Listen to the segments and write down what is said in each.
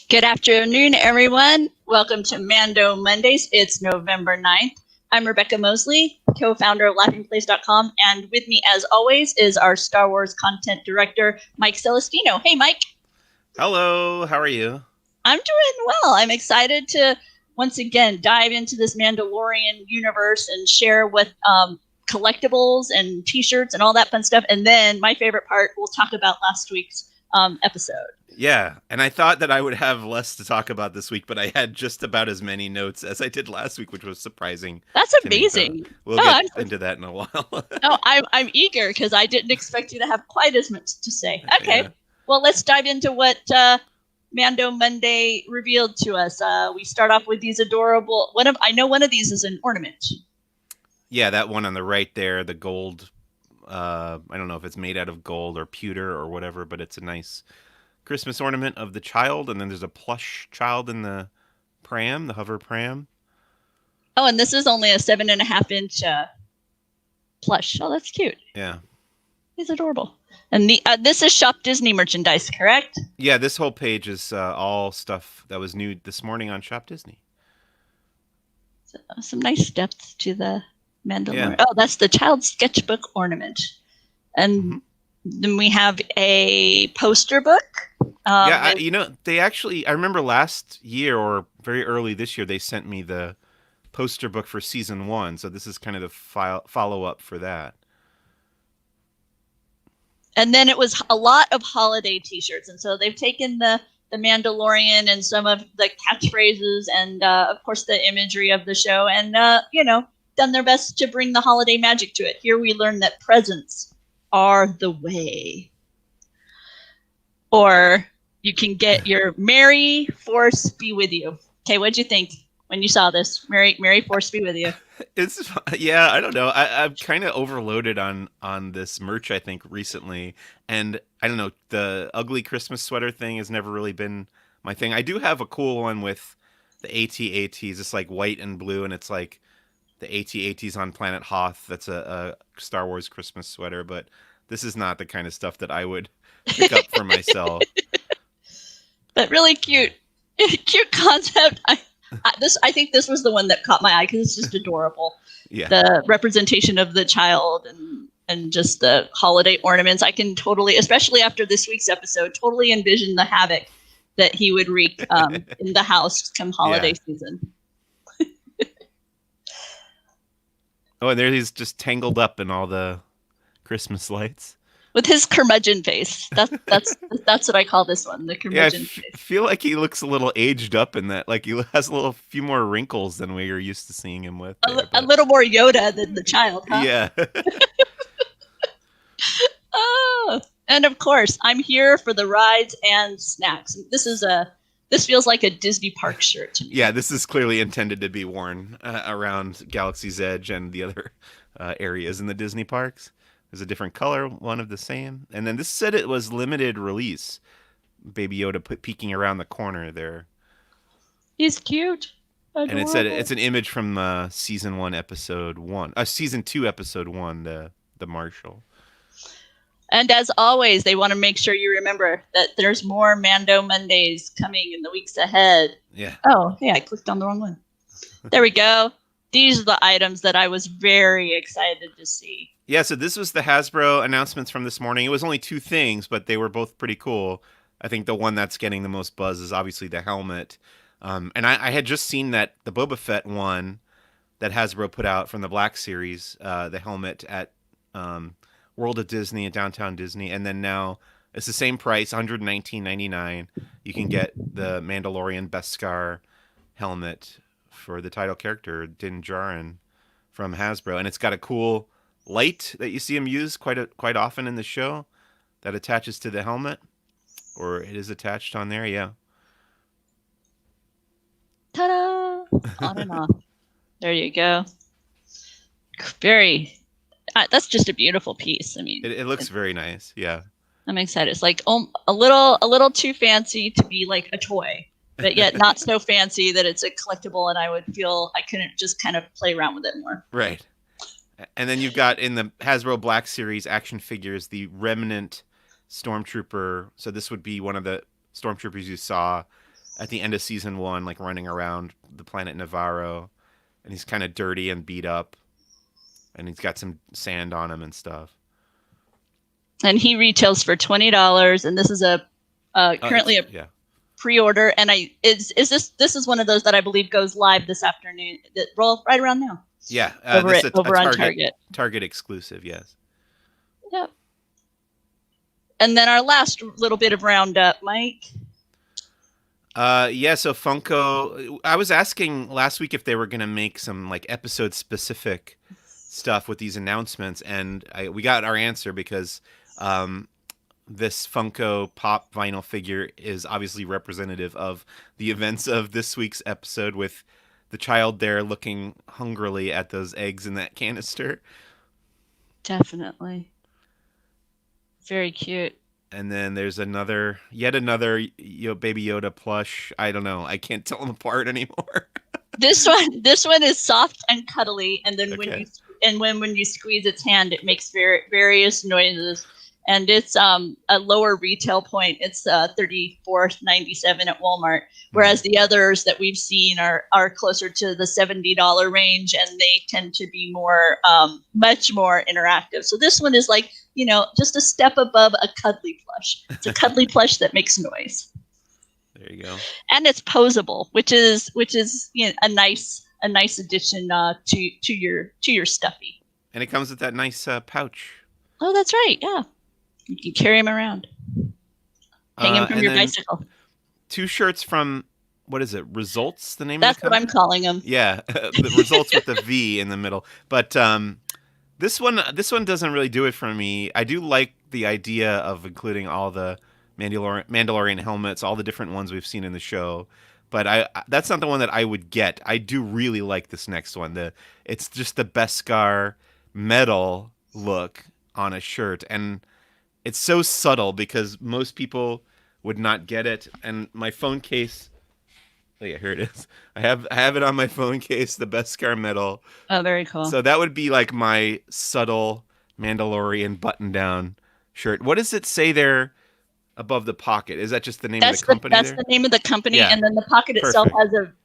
Good afternoon, everyone. Welcome to Mando Mondays. It's November 9th. I'm Rebecca Mosley, co-founder of LaughingPlace.com, and with me, as always, is our Star Wars content director, Mike Celestino. Hey, Mike. Hello, how are you? I'm doing well. I'm excited to, once again, dive into this Mandalorian universe and share with collectibles and T-shirts and all that fun stuff. And then my favorite part, we'll talk about last week's episode. Yeah, and I thought that I would have less to talk about this week, but I had just about as many notes as I did last week, which was surprising. That's to me, amazing. but we'll get into that in a while. I'm eager because I didn't expect you to have quite as much to say. Okay, Yeah. well, let's dive into what Mando Monday revealed to us. We start off with these adorable. I know one of these is an ornament. Yeah, that one on the right there, the gold. I don't know if it's made out of gold or pewter or whatever, but it's a nice Christmas ornament of the child, and then there's a plush child in the pram, the hover pram. Oh, and this is only a 7.5-inch plush. Oh, that's cute. Yeah. He's adorable. And this is Shop Disney merchandise, correct? Yeah, this whole page is all stuff that was new this morning on Shop Disney. So, some nice depth to the Mandalorian. Yeah. Oh, that's the child sketchbook ornament. And then we have a poster book. Yeah, I remember last year or very early this year, they sent me the poster book for season 1. So this is kind of the follow-up for that. And then it was a lot of holiday T-shirts. And so they've taken the Mandalorian and some of the catchphrases and, of course, the imagery of the show and, done their best to bring the holiday magic to it. Here we learn that presents are the way. Or you can get your Merry Force be with you. Okay, what'd you think when you saw this? Merry Force be with you. I don't know. I'm kind of overloaded on this merch, I think, recently. And I don't know, the ugly Christmas sweater thing has never really been my thing. I do have a cool one with the AT-ATs. It's like white and blue, and it's like the AT-ATs on Planet Hoth. That's a Star Wars Christmas sweater, but this is not the kind of stuff that I would pick up for myself. But really cute concept. I think this was the one that caught my eye because it's just adorable. Yeah. The representation of the child and just the holiday ornaments. I can totally, especially after this week's episode, totally envision the havoc that he would wreak in the house come holiday season. Oh, and there he's just tangled up in all the Christmas lights. With his curmudgeon face. That's what I call this one, the curmudgeon face. I feel like he looks a little aged up in that. Like he has a few more wrinkles than we are used to seeing him with. A little more Yoda than the child, huh? Yeah. Oh, and of course, I'm here for the rides and snacks. This feels like a Disney park shirt to me. Yeah, this is clearly intended to be worn around Galaxy's Edge and the other areas in the Disney parks. There's a different color, one of the same. And then this said it was limited release. Baby Yoda peeking around the corner there. He's cute. Adorable. And it said it's an image from season 2, episode 1, the Marshal. And as always, they want to make sure you remember that there's more Mando Mondays coming in the weeks ahead. Yeah. Oh, yeah, I clicked on the wrong one. There we go. These are the items that I was very excited to see. Yeah, so this was the Hasbro announcements from this morning. It was only 2 things, but they were both pretty cool. I think the one that's getting the most buzz is obviously the helmet. And I had just seen the Boba Fett one that Hasbro put out from the Black Series, the helmet at World of Disney at Downtown Disney. And then now it's the same price, $119.99. You can get the Mandalorian Beskar helmet for the title character, Din Djarin, from Hasbro. And it's got a cool light that you see him use quite often in the show that attaches to the helmet, or it is attached on there. Yeah. Ta-da! On and off. There you go. That's just a beautiful piece. I mean, it looks very nice. Yeah. I'm excited. It's like a little too fancy to be like a toy, but yet not so fancy that it's a collectible, and I would feel I couldn't just kind of play around with it more. Right. And then you've got in the Hasbro Black Series action figures the Remnant Stormtrooper. So this would be one of the Stormtroopers you saw at the end of season 1, like running around the planet Navarro, and he's kind of dirty and beat up, and he's got some sand on him and stuff. And he retails for $20, and this is a currently a Yeah. pre-order. And this is one of those that I believe goes live this afternoon. That roll right around now. Yeah, over this is over on Target exclusive, yes. Yep. And then our last little bit of roundup, Mike. Yeah, so Funko, I was asking last week if they were going to make some like episode specific stuff with these announcements, and we got our answer because this Funko Pop vinyl figure is obviously representative of the events of this week's episode, with the child there looking hungrily at those eggs in that canister. Definitely. Very cute. And then there's yet another Baby Yoda plush. I don't know. I can't tell them apart anymore. This one is soft and cuddly, and then Okay. when you squeeze its hand, it makes various noises. And it's a lower retail point. It's $34.97 at Walmart, whereas the others that we've seen are closer to the $70 range, and they tend to be more much more interactive. So this one is like, just a step above a cuddly plush. It's a cuddly plush that makes noise. There you go. And it's posable, which is a nice addition to your stuffy. And it comes with that nice pouch. Oh, that's right. Yeah. You can carry him around. Hang him from your bicycle. 2 shirts from, what is it? Results, the name That's of the company? what I'm calling them. Yeah, the Results with the V in the middle. But this one doesn't really do it for me. I do like the idea of including all the Mandalorian helmets, all the different ones we've seen in the show. But that's not the one that I would get. I do really like this next one. It's just the Beskar metal look on a shirt, and it's so subtle because most people would not get it. And my phone case, oh yeah, here it is. I have it on my phone case, the Beskar medal. Oh, very cool. So that would be like my subtle Mandalorian button-down shirt. What does it say there above the pocket? Is that just the name of the company? That's the name of the company, yeah. And then the pocket itself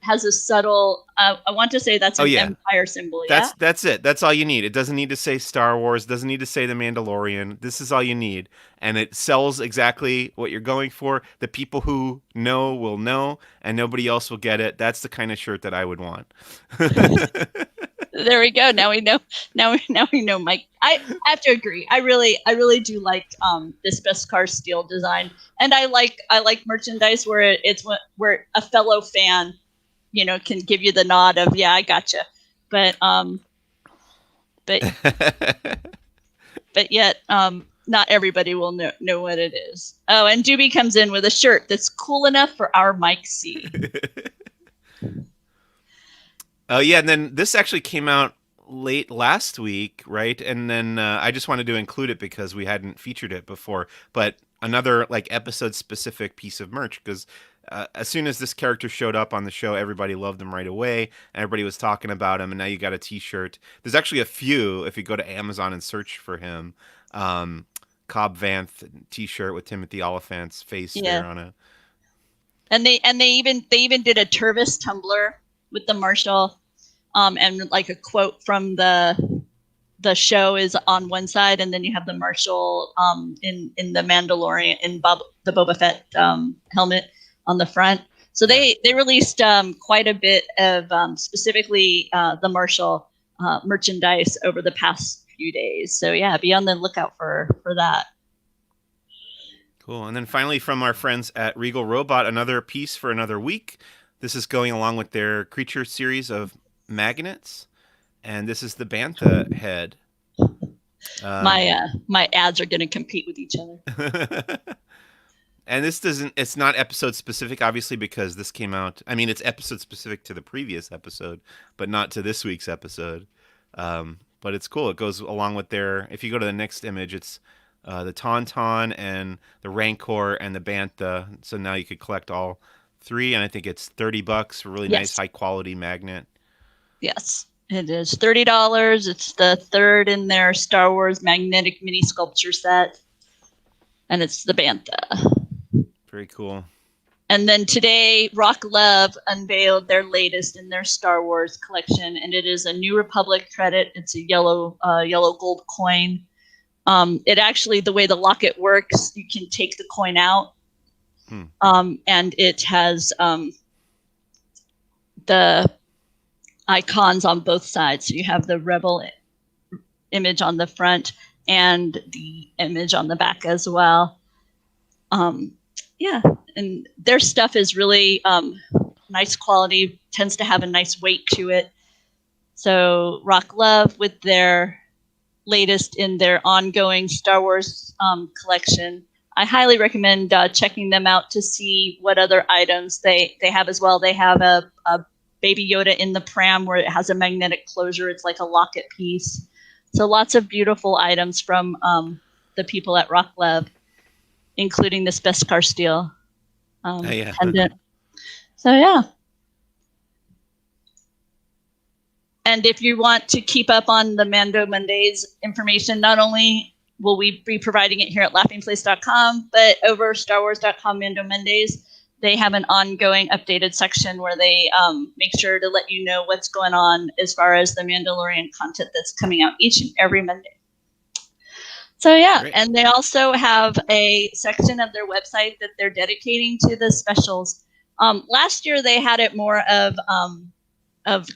has a subtle. I want to say that's an Empire symbol. That's it. That's all you need. It doesn't need to say Star Wars. Doesn't need to say the Mandalorian. This is all you need, and it sells exactly what you're going for. The people who know will know, and nobody else will get it. That's the kind of shirt that I would want. There we go. Now we know. Now we know, Mike. I have to agree. I really do like this Beskar steel design, and I like merchandise where where a fellow fan, can give you the nod of I gotcha, but yet not everybody will know what it is. Oh, and Doobie comes in with a shirt that's cool enough for our Mike C. Oh, yeah, and then this actually came out late last week, right? And then I just wanted to include it because we hadn't featured it before. But another like episode-specific piece of merch, because as soon as this character showed up on the show, everybody loved him right away. Everybody was talking about him, and now you got a T-shirt. There's actually a few if you go to Amazon and search for him. Cobb Vanth T-shirt with Timothy Oliphant's face there on it. And they even did a Tervis tumbler with the Marshall, and like a quote from the show is on one side, and then you have the Marshall in the Mandalorian in the Boba Fett helmet on the front. So they released quite a bit of specifically the Marshall merchandise over the past few days. So yeah, be on the lookout for that. Cool. And then finally from our friends at Regal Robot, another piece for another week. This is going along with their creature series of magnets, and this is the Bantha head. My ads are going to compete with each other. And it's not episode specific, obviously, because this came out. I mean, it's episode specific to the previous episode, but not to this week's episode. But it's cool. It goes along with if you go to the next image, it's the Tauntaun and the Rancor and the Bantha. So now you could collect all 3, and I think it's $30 for really nice high quality magnet. Yes, it is $30. It's the 3rd in their Star Wars magnetic mini sculpture set, and it's the Bantha. Very cool. And then today, Rock Love unveiled their latest in their Star Wars collection, and it is a New Republic credit. It's a yellow gold coin. It actually, the way the locket works, you can take the coin out, and it has the icons on both sides. So you have the Rebel image on the front and the image on the back as well. Yeah, and their stuff is really nice quality, tends to have a nice weight to it. So Rock Love, with their latest in their ongoing Star Wars collection, I highly recommend checking them out to see what other items they have as well. They have a Baby Yoda in the pram where it has a magnetic closure. It's like a locket piece. So lots of beautiful items from the people at Rock Love, including this Beskar steel pendant. So yeah. And if you want to keep up on the Mando Mondays information, not only will we be providing it here at laughingplace.com, but over StarWars.com Mando Mondays, they have an ongoing updated section where they make sure to let you know what's going on as far as the Mandalorian content that's coming out each and every Monday. So yeah, great. And they also have a section of their website that they're dedicating to the specials. Last year they had it more of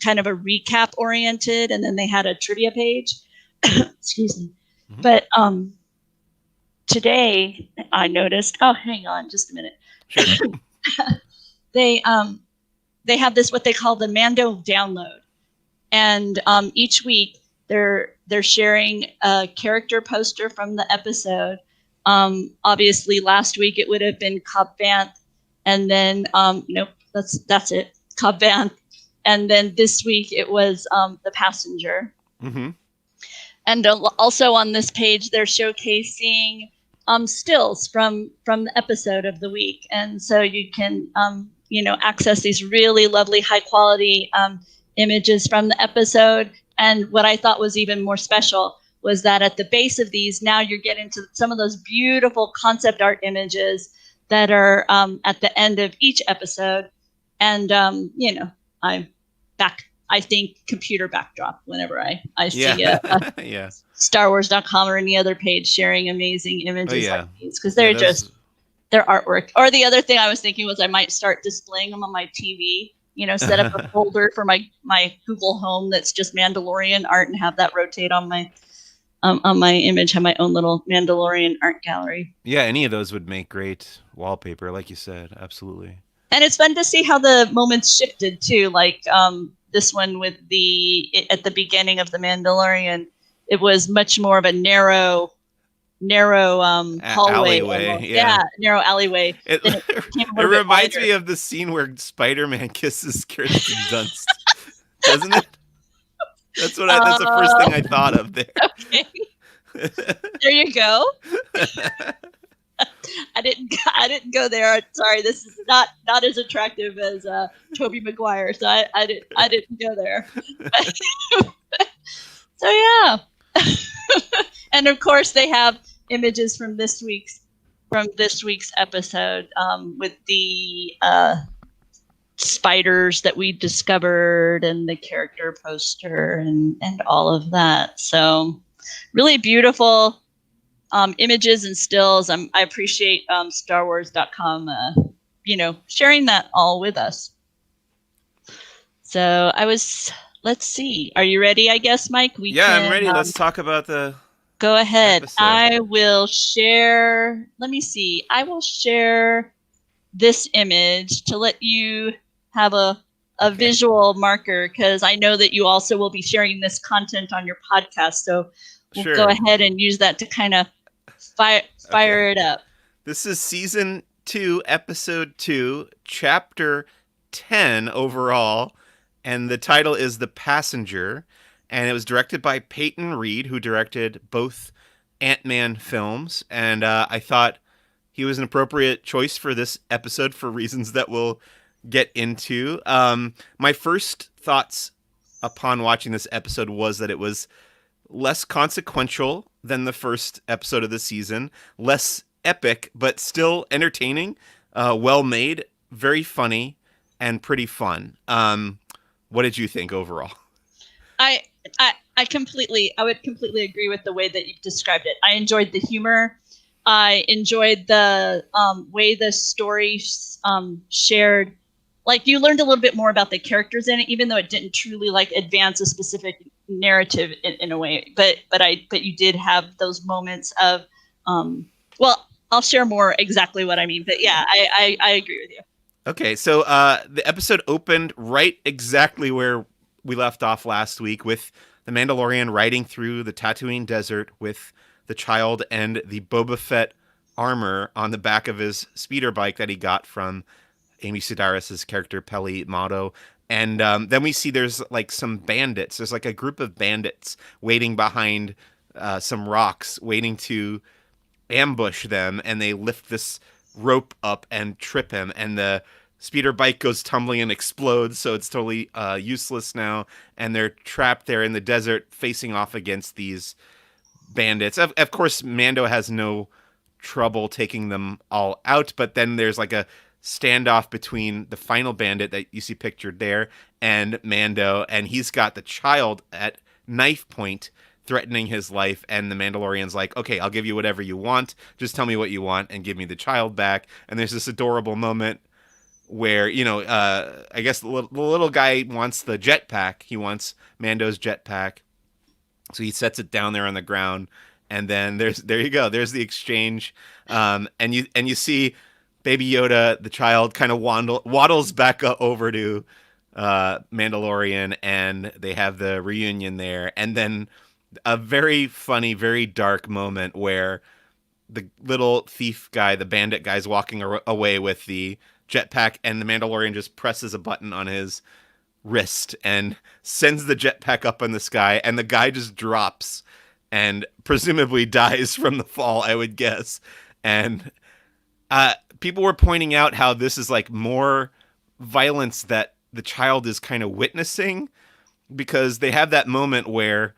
kind of a recap oriented, and then they had a trivia page. Excuse me. Mm-hmm. But today I noticed. Oh, hang on, just a minute. Sure. They have this what they call the Mando download, and each week they're sharing a character poster from the episode. Obviously, last week it would have been Cobb Vanth, and then nope, that's it, Cobb Vanth, and then this week it was the passenger. Mm-hmm. And also on this page they're showcasing stills from the episode of the week, and so you can access these really lovely high quality images from the episode. And what I thought was even more special was that at the base of these, now you're getting to some of those beautiful concept art images that are at the end of each episode. And I think computer backdrop whenever I see a StarWars.com or any other page sharing amazing images like these, because they're just their artwork. Or the other thing I was thinking was I might start displaying them on my TV. Set up a folder for my Google Home that's just Mandalorian art and have that rotate on my image. Have my own little Mandalorian art gallery. Yeah, any of those would make great wallpaper, like you said. Absolutely. And it's fun to see how the moments shifted too. Like this one with at the beginning of the Mandalorian, it was much more of a narrow hallway. Narrow alleyway. It reminds me of the scene where Spider-Man kisses Kirsten Dunst, doesn't it? That's the first thing I thought of there. Okay. There you go. I didn't go there. Sorry, this is not as attractive as Tobey Maguire, so I didn't go there. So yeah. And of course they have images from this week's episode with the spiders that we discovered and the character poster and all of that. So really beautiful images and stills. I appreciate StarWars.com sharing that all with us. So let's see. Are you ready, I guess, Mike? I'm ready. Let's talk about the Go ahead. episode. I will share. Let me see. I will share this image to let you have a visual marker, because I know that you also will be sharing this content on your podcast. So we'll go ahead and use that to kind of fire it up. This is season 2, episode 2, chapter 10 overall, and the title is The Passenger. And it was directed by Peyton Reed, who directed both Ant-Man films. And I thought he was an appropriate choice for this episode for reasons that we'll get into. My first thoughts upon watching this episode was that it was less consequential than the first episode of the season, less epic, but still entertaining, well made, very funny and pretty fun. What did you think overall? I I would completely agree with the way that you've described it. I enjoyed the humor. I enjoyed the way the story shared. Like you learned a little bit more about the characters in it, even though it didn't truly like advance a specific narrative in a way. But you did have those moments of well, I'll share more exactly what I mean. But yeah, I agree with you. Okay, so the episode opened right exactly where we left off last week with the Mandalorian riding through the Tatooine desert with the child and the Boba Fett armor on the back of his speeder bike that he got from Amy Sedaris' character Peli Motto. And then we see there's like some bandits. There's like a group of bandits waiting behind some rocks, waiting to ambush them, and they lift this rope up and trip him, and the speeder bike goes tumbling and explodes, so it's totally useless now, and they're trapped there in the desert facing off against these bandits. Of course, Mando has no trouble taking them all out, but then there's like a standoff between the final bandit that you see pictured there and Mando, and he's got the child at knife point threatening his life, and the Mandalorian's like, okay, I'll give you whatever you want, just tell me what you want and give me the child back. And there's this adorable moment where, I guess the little guy wants the jetpack. He wants Mando's jetpack, so he sets it down there on the ground, and then there you go. There's the exchange, and you see Baby Yoda, the child, kind of waddles back over to Mandalorian, and they have the reunion there, and then a very funny, very dark moment where the little thief guy, the bandit guy's walking away with the jetpack, and the Mandalorian just presses a button on his wrist and sends the jetpack up in the sky, and the guy just drops and presumably dies from the fall, I would guess. And people were pointing out how this is like more violence that the child is kind of witnessing, because they have that moment where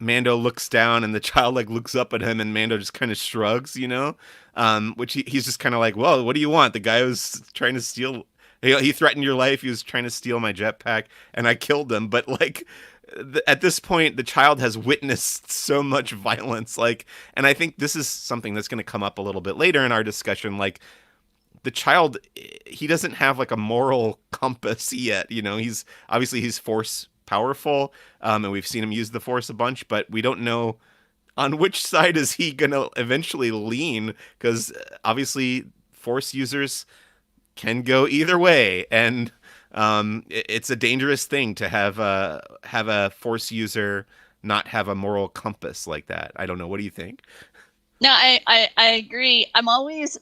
Mando looks down and the child like looks up at him, and Mando just kind of shrugs, which he's just kind of like, well, what do you want? The guy was trying to steal, he threatened your life. He was trying to steal my jetpack and I killed him. But like at this point, the child has witnessed so much violence. Like, and I think this is something that's going to come up a little bit later in our discussion. Like, the child, he doesn't have like a moral compass yet. He's force powerful, and we've seen him use the force a bunch, but we don't know on which side is he gonna eventually lean, because obviously force users can go either way, and it's a dangerous thing to have a force user not have a moral compass like that. I don't know. What do you think? No, I agree. I'm always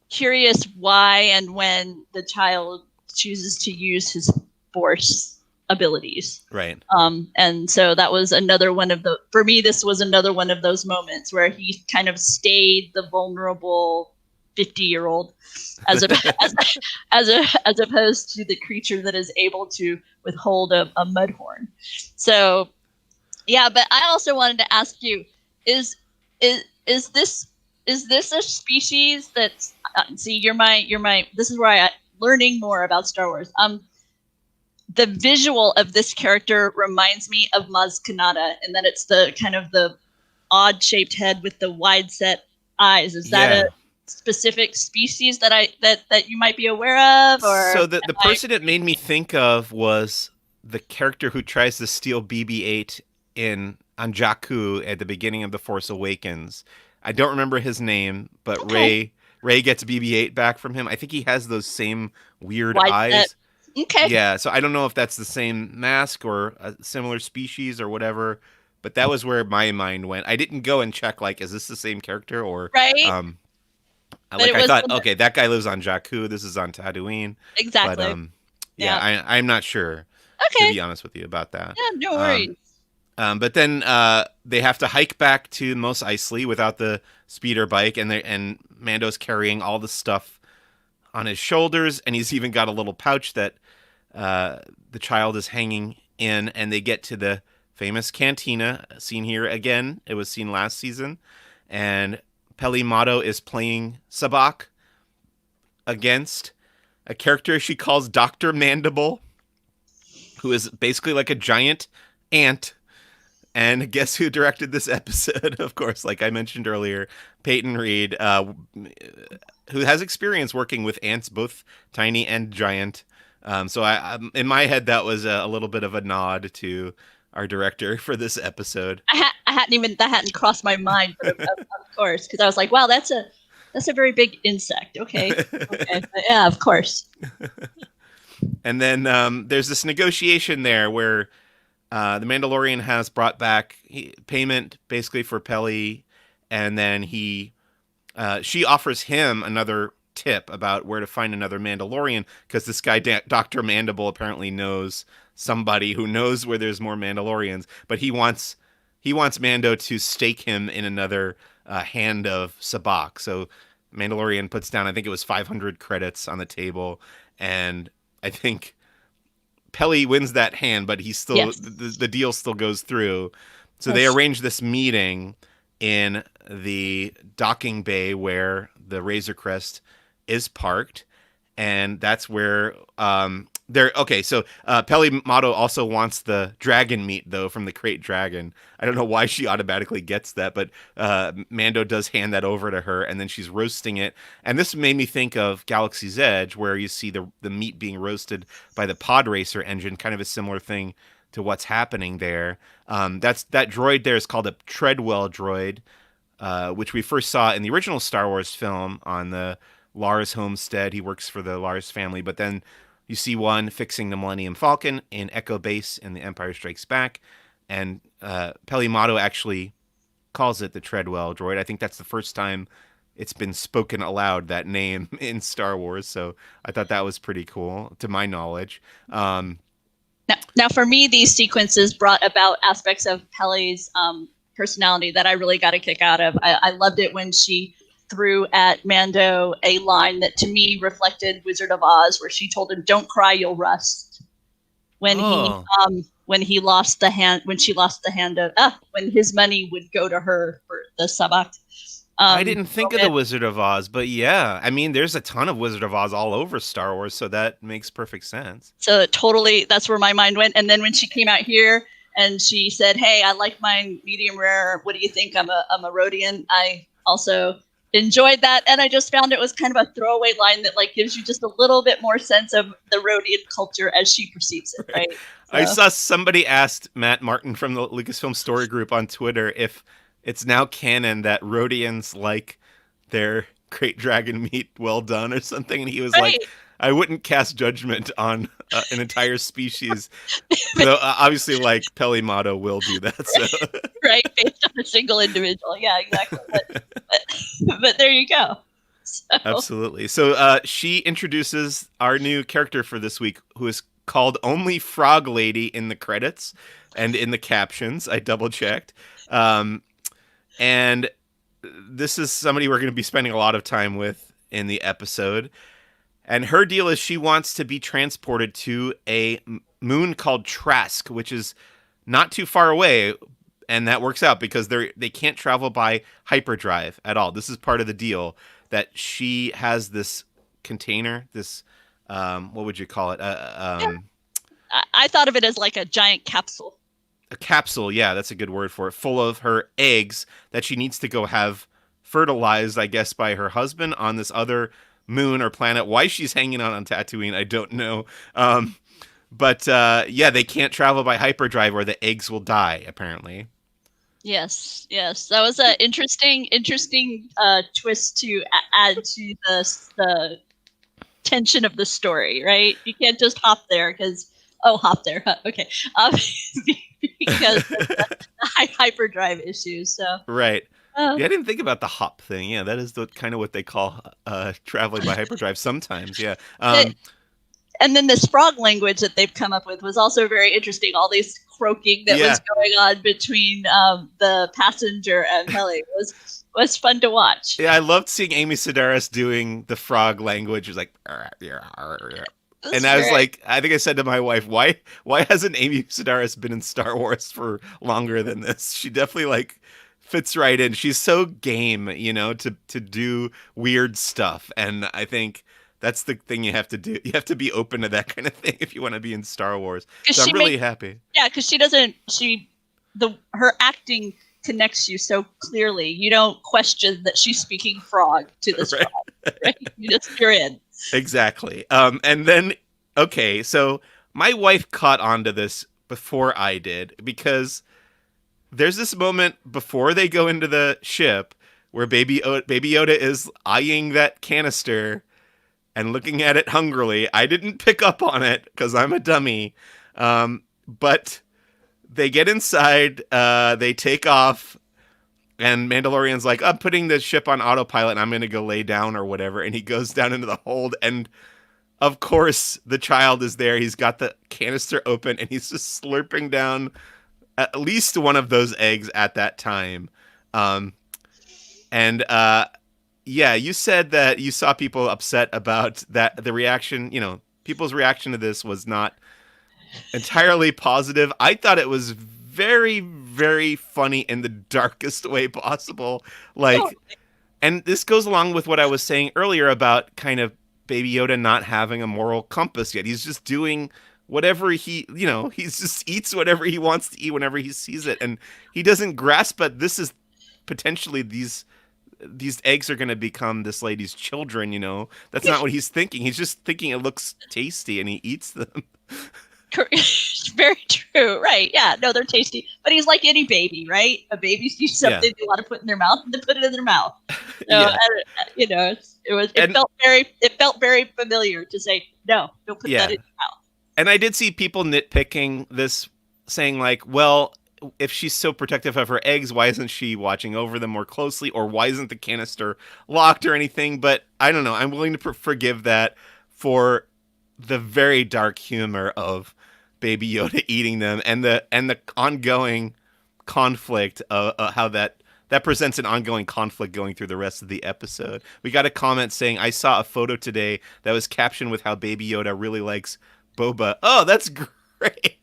curious why and when the child chooses to use his force abilities. Right. And so that was another one of for me, this was another one of those moments where he kind of stayed the vulnerable 50-year-old as as opposed to the creature that is able to withhold a mudhorn. So yeah, but I also wanted to ask you, is this a species that's see, you're my this is where learning more about Star Wars. The visual of this character reminds me of Maz Kanata, and that it's the kind of the odd shaped head with the wide set eyes. Is that a specific species that you might be aware of? Or so the person it made me think of was the character who tries to steal BB-8 on Jakku at the beginning of The Force Awakens. I don't remember his name, but okay. Rey gets BB-8 back from him. I think he has those same weird eyes. Set. Okay. Yeah, so I don't know if that's the same mask or a similar species or whatever, but that was where my mind went. I didn't go and check, like, is this the same character? Or right. I thought, okay, that guy lives on Jakku. This is on Tatooine. Exactly. But I'm not sure. Okay. To be honest with you about that. Yeah, no worries. But then they have to hike back to Mos Eisley without the speeder bike, and Mando's carrying all the stuff on his shoulders, and he's even got a little pouch that the child is hanging in, and they get to the famous cantina, seen here again. It was seen last season, and Peli Motto is playing sabacc against a character she calls Dr. Mandible, who is basically like a giant ant. And guess who directed this episode? Of course, like I mentioned earlier, Peyton Reed, who has experience working with ants, both tiny and giant. So in my head, that was a little bit of a nod to our director for this episode. I hadn't even that hadn't crossed my mind, but of course, because I was like, wow, that's a very big insect. Okay, okay, but yeah, of course. And then there's this negotiation there where the Mandalorian has brought back payment basically for Peli, and then she offers him another tip about where to find another Mandalorian because this guy Dr. Mandible apparently knows somebody who knows where there's more Mandalorians, but he wants Mando to stake him in another hand of sabacc. So Mandalorian puts down, I think it was 500 credits on the table, and I think Peli wins that hand, but he still Yes. the deal still goes through. So they Yes. arrange this meeting in the docking bay where the Razor Crest is parked, and that's where they're okay. So Peli Motto also wants the dragon meat though from the crate dragon. I don't know why she automatically gets that, but Mando does hand that over to her, and then she's roasting it. And this made me think of Galaxy's Edge, where you see the meat being roasted by the pod racer engine, kind of a similar thing to what's happening there. That droid there is called a Treadwell droid, which we first saw in the original Star Wars film on the Lars homestead. He works for the Lars family, but then you see one fixing the Millennium Falcon in Echo Base in The Empire Strikes Back, and Peli Motto actually calls it the Treadwell droid. I think that's the first time it's been spoken aloud, that name in Star Wars. So I thought that was pretty cool, to my knowledge. Now, for me, these sequences brought about aspects of Pele's personality that I really got a kick out of. I loved it when she threw at Mando a line that to me reflected Wizard of Oz, where she told him, "Don't cry, you'll rust." When Oh, he lost the hand, when she lost the hand of when his money would go to her for the sabacc. I didn't think of the Moment. Wizard of Oz, but yeah, I mean, there's a ton of Wizard of Oz all over Star Wars, so that makes perfect sense. So totally, that's where my mind went. And then when she came out here and she said, "Hey, I like mine medium rare. What do you think? I'm a Rhodian." I also enjoyed that, and I just found it was kind of a throwaway line that like gives you just a little bit more sense of the Rhodian culture as she perceives it, Right. right? I So saw somebody asked Matt Martin from the Lucasfilm Story Group on Twitter if it's now canon that Rhodians like their Great Dragon meat well done or something, and he was like, right, "I wouldn't cast judgment on an entire species, though obviously, like Peli Motto will do that." So right, based on a single individual. Yeah, exactly. But there you go. So absolutely. So she introduces our new character for this week, who is called only Frog Lady in the credits and in the captions. I double checked. Um, and this is somebody we're going to be spending a lot of time with in the episode. And her deal is she wants to be transported to a moon called Trask, which is not too far away. And that works out because they can't travel by hyperdrive at all. This is part of the deal that she has this container, this what would you call it? yeah, I thought of it as like a giant capsule. A capsule. Yeah, that's a good word for it. Full of her eggs that she needs to go have fertilized, I guess, by her husband on this other moon or planet. Why she's hanging out on Tatooine, I don't know. But yeah, they can't travel by hyperdrive or the eggs will die, apparently. Yes, yes, that was an interesting twist to add to the tension of the story. Right, you can't just hop there because hop there. Huh, okay, um, because of the hyperdrive issues. So, Right. uh, Yeah, I didn't think about the hop thing. Yeah, that is the kind of what they call traveling by hyperdrive sometimes. Yeah. the, and then this frog language that they've come up with was also very interesting. All these croaking that Yeah. was going on between the passenger and Kelly was fun to watch. Yeah, I loved seeing Amy Sedaris doing the frog language. It was like, That's and I was great. like, I think I said to my wife, why hasn't Amy Sedaris been in Star Wars for longer than this? She definitely like fits right in. She's so game, to do weird stuff, and I think That's the thing you have to do. You have to be open to that kind of thing if you want to be in Star Wars. Because So I'm she really makes happy. yeah, because she doesn't her acting connects you so clearly. You don't question that she's speaking frog to this Right. frog, right? You're in. Exactly. And then, okay, so my wife caught on to this before I did because there's this moment before they go into the ship where Baby Yoda is eyeing that canister and looking at it hungrily. I didn't pick up on it because I'm a dummy. But they get inside, they take off, and Mandalorian's like, I'm putting the ship on autopilot and I'm going to go lay down or whatever. And he goes down into the hold. And of course, the child is there. He's got the canister open and he's just slurping down at least one of those eggs at that time. Um, and yeah, you said that you saw people upset about that. The reaction, people's reaction to this was not entirely positive. I thought it was very, very funny in the darkest way possible. Like, and this goes along with what I was saying earlier about kind of Baby Yoda not having a moral compass yet. He's just doing whatever he just eats whatever he wants to eat whenever he sees it. And he doesn't grasp that this is potentially these eggs are going to become this lady's children. That's not what he's thinking. He's just thinking it looks tasty and he eats them. Very true. Right. Yeah. No, they're tasty. But he's like any baby, right? A baby sees something they want to put in their mouth and they put it in their mouth. So, Yeah. it felt very familiar to say, no, don't put that in your mouth. And I did see people nitpicking this, saying like, well, if she's so protective of her eggs, why isn't she watching over them more closely? Or why isn't the canister locked or anything? But I don't know. I'm willing to forgive that for the very dark humor of Baby Yoda eating them and the ongoing conflict of how that presents an ongoing conflict going through the rest of the episode. We got a comment saying, I saw a photo today that was captioned with how Baby Yoda really likes Boba. Oh, that's great.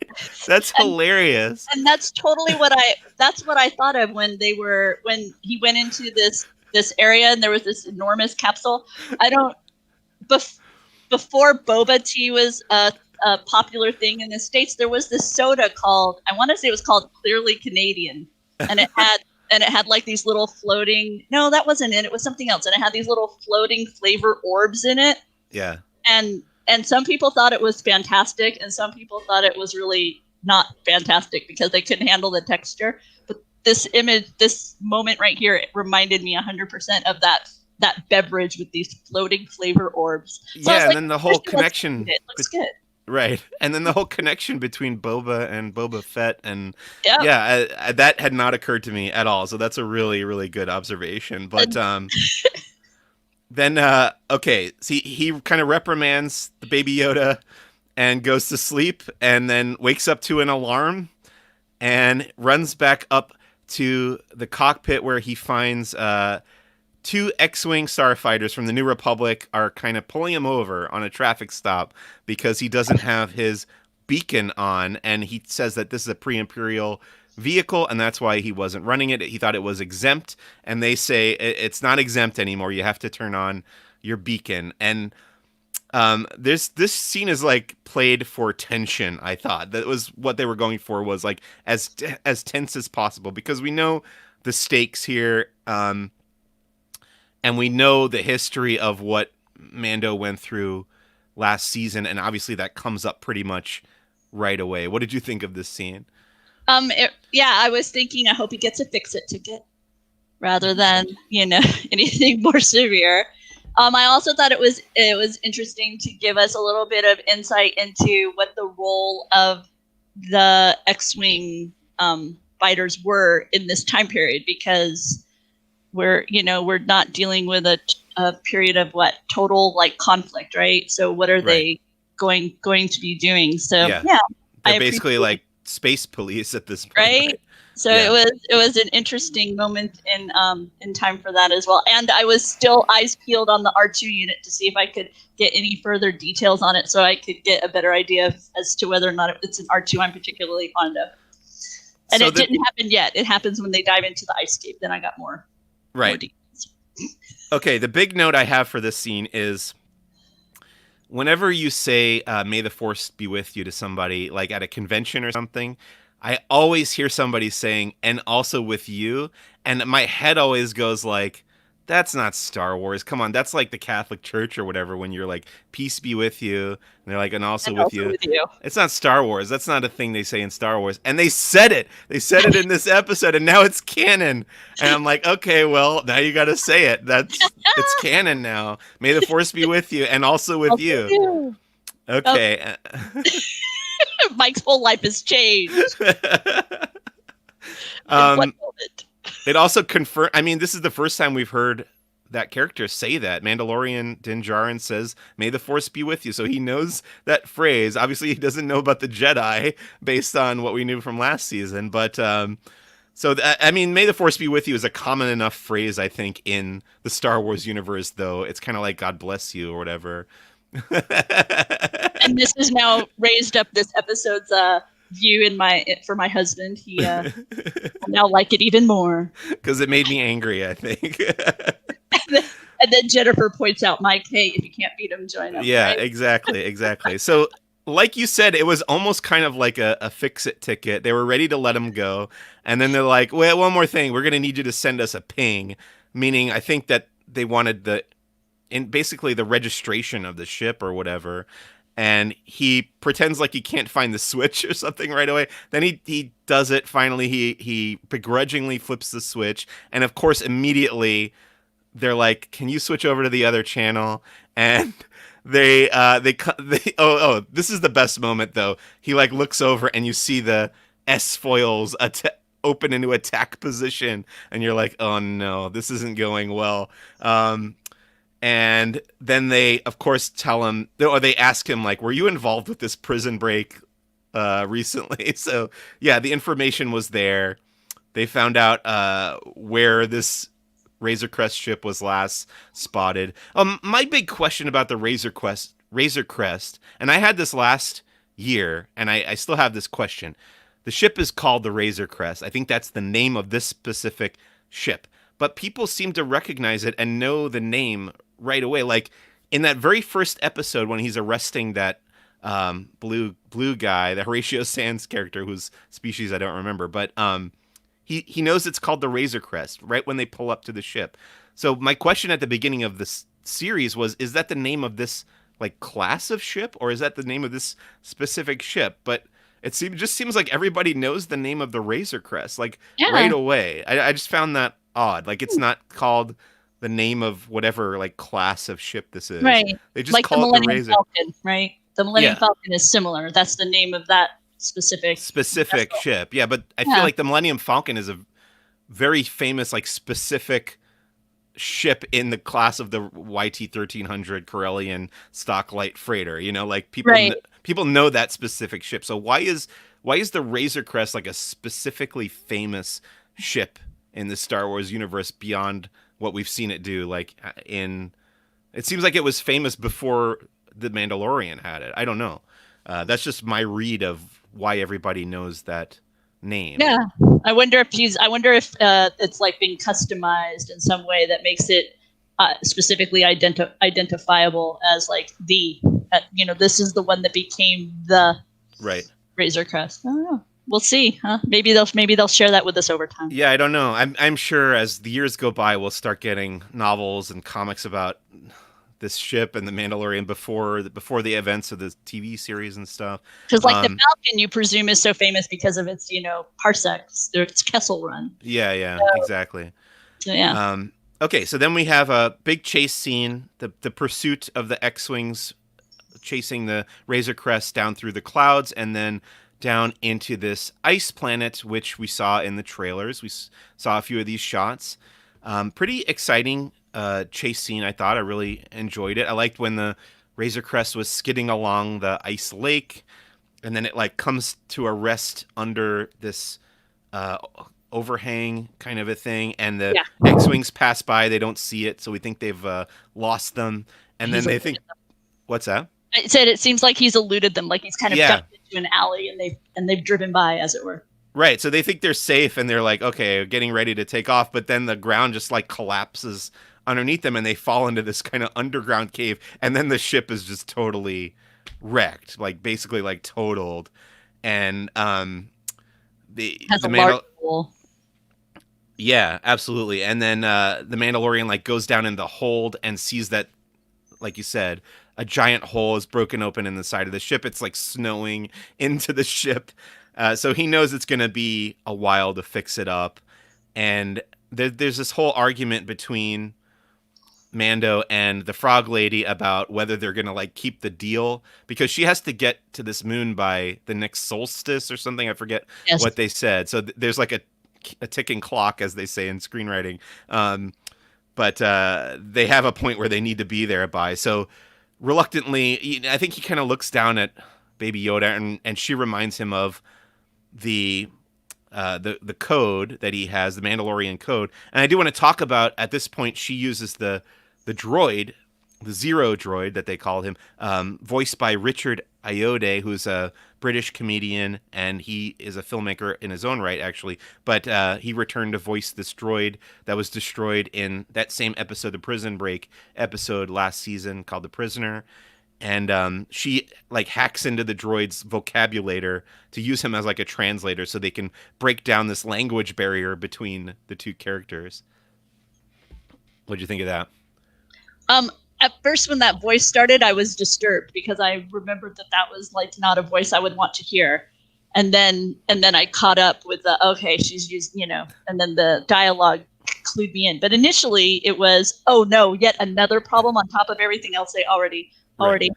That's hilarious. And that's totally what I thought of when he went into this area and there was this enormous capsule. Before boba tea was a popular thing in the States, there was this soda called, I want to say it was called Clearly Canadian. And it had like these little floating, no, that wasn't it. It was something else. And it had these little floating flavor orbs in it. Yeah. And some people thought it was fantastic. And some people thought it was really not fantastic because they couldn't handle the texture. But this moment right here, it reminded me 100% of that beverage with these floating flavor orbs. So yeah, and then the whole connection. It looks good. Right. And then the whole connection between Boba and Boba Fett. And that had not occurred to me at all. So that's a really, really good observation. But then, okay, see, he kind of reprimands the Baby Yoda and goes to sleep and then wakes up to an alarm and runs back up to the cockpit where he finds two X-Wing starfighters from the New Republic are kind of pulling him over on a traffic stop because he doesn't have his beacon on, and he says that this is a pre-Imperial vehicle, and that's why he wasn't running it. He thought it was exempt, and they say it's not exempt anymore. You have to turn on your beacon. And this scene is like played for tension. I thought that was what they were going for, was like as tense as possible, because we know the stakes here. And we know the history of what Mando went through last season, and obviously that comes up pretty much right away. What did you think of this scene? I was thinking, I hope he gets a fix-it ticket rather than anything more severe. I also thought it was interesting to give us a little bit of insight into what the role of the X-Wing fighters were in this time period, because we're not dealing with a period of total like conflict, right? So what are they going to be doing? So they're basically like space police at this point, right? So it was an interesting moment in time for that as well. And I was still eyes peeled on the R2 unit to see if I could get any further details on it, so I could get a better idea as to whether or not it's an R2 I'm particularly fond of. And it didn't happen yet. It happens when they dive into the ice cave. Then I got more. Right. Okay, the big note I have for this scene is whenever you say "May the Force be with you" to somebody, like at a convention or something, I always hear somebody saying "and also with you," and my head always goes like, "That's not Star Wars. Come on, that's like the Catholic Church or whatever. When you're like, peace be with you,' and they're like, and also And with also you." with you. It's not Star Wars. That's not a thing they say in Star Wars. And they said it. They said it in this episode, and now it's canon. And I'm like, okay, well, now you got to say it. It's canon now. May the Force be with you, and also with Also with you. you. Oh, Okay. Mike's whole life has changed in one um, moment. it also confirmed. I mean, this is the first time we've heard that character say that. Mandalorian Din Djarin says, "May the Force be with you," so he knows that phrase. Obviously, he doesn't know about the Jedi based on what we knew from last season, but I mean, "May the Force be with you" is a common enough phrase, I think, in the Star Wars universe. Though it's kind of like "God bless you" or whatever. And this has now raised up this episode's view for my husband. He will now like it even more. Because it made me angry, I think. And then Jennifer points out, Mike, hey, if you can't beat him, join him. Yeah, Right? exactly. So, like you said, it was almost kind of like a fix-it ticket. They were ready to let him go, and then they're like, "Well, one more thing. We're going to need you to send us a ping," meaning I think that they wanted basically the registration of the ship or whatever. And he pretends like he can't find the switch or something right away. Then he does it. Finally, he begrudgingly flips the switch, and of course, immediately they're like, "Can you switch over to the other channel?" And this is the best moment though. He like looks over and you see the S foils open into attack position, and you're like, "Oh no, this isn't going well." And then they, of course, tell him, or they ask him, like, "Were you involved with this prison break recently?" So yeah, the information was there. They found out where this Razor Crest ship was last spotted. My big question about the Razor Crest, and I had this last year, and I still have this question. The ship is called the Razor Crest. I think that's the name of this specific ship. But people seem to recognize it and know the name right away. Like in that very first episode when he's arresting that blue guy, the Horatio Sands character, whose species I don't remember, but he knows it's called the Razor Crest right when they pull up to the ship. So my question at the beginning of this series was, is that the name of this like class of ship, or is that the name of this specific ship? But just seems like everybody knows the name of the Razor Crest like right away. I just found that odd. Like it's not called the name of whatever like class of ship this is. Right. They just like call the it the Millennium Razor. Falcon, right? The Millennium Falcon is similar. That's the name of that specific ship. Yeah, but I feel like the Millennium Falcon is a very famous, like specific ship in the class of the YT-1300 Corellian stock light freighter. You know, like people know that specific ship. So why is the Razor Crest like a specifically famous ship in the Star Wars universe beyond what we've seen it do? Like it seems like it was famous before the Mandalorian had it. I don't know. That's just my read of why everybody knows that name. Yeah, I wonder if it's like being customized in some way that makes it specifically identifiable as like this is the one that became the Razor Crest. I don't know. We'll see, huh? Maybe they'll share that with us over time. Yeah, I don't know. I'm sure as the years go by, we'll start getting novels and comics about this ship and the Mandalorian before the events of the TV series and stuff. Because like the Falcon, you presume is so famous because of its parsecs, its Kessel Run. Yeah, exactly. So yeah. Okay, so then we have a big chase scene, the pursuit of the X-wings chasing the Razor Crest down through the clouds and then down into this ice planet, which we saw in the trailers. We saw a few of these shots. Pretty exciting chase scene, I thought. I really enjoyed it. I liked when the Razor Crest was skidding along the ice lake, and then it like comes to a rest under this overhang kind of a thing, and the X-wings pass by. They don't see it, so we think they've lost them, and then they think, what's that? I said it seems like he's eluded them, like he's kind of ducked into an alley, and they've driven by, as it were. Right, so they think they're safe, and they're like, okay, getting ready to take off, but then the ground just like collapses underneath them, and they fall into this kind of underground cave, and then the ship is just totally wrecked, like basically like totaled, and Has the a large Mandal hole. yeah, absolutely, and then the Mandalorian like goes down in the hold and sees that, like you said, a giant hole is broken open in the side of the ship. It's like snowing into the ship. So he knows it's going to be a while to fix it up. And there's this whole argument between Mando and the Frog Lady about whether they're going to like keep the deal, because she has to get to this moon by the next solstice or something. I forget Yes. what they said. So there's like a ticking clock, as they say in screenwriting. But they have a point where they need to be there by. So reluctantly, I think he kind of looks down at Baby Yoda, and she reminds him of the the code that he has, the Mandalorian code. And I do want to talk about, at this point, she uses the droid, the Zero droid that they call him, voiced by Richard Ayoade, who's a British comedian, and he is a filmmaker in his own right, actually. But he returned to voice this droid that was destroyed in that same episode, the Prison Break episode last season, called The Prisoner. And she like hacks into the droid's vocabulator to use him as like a translator, so they can break down this language barrier between the two characters. What'd you think of that? Um, at first, when that voice started, I was disturbed because I remembered that that was like not a voice I would want to hear. And then I caught up with the okay, she's used, and then the dialogue clued me in. But initially, it was, oh no, yet another problem on top of everything else they already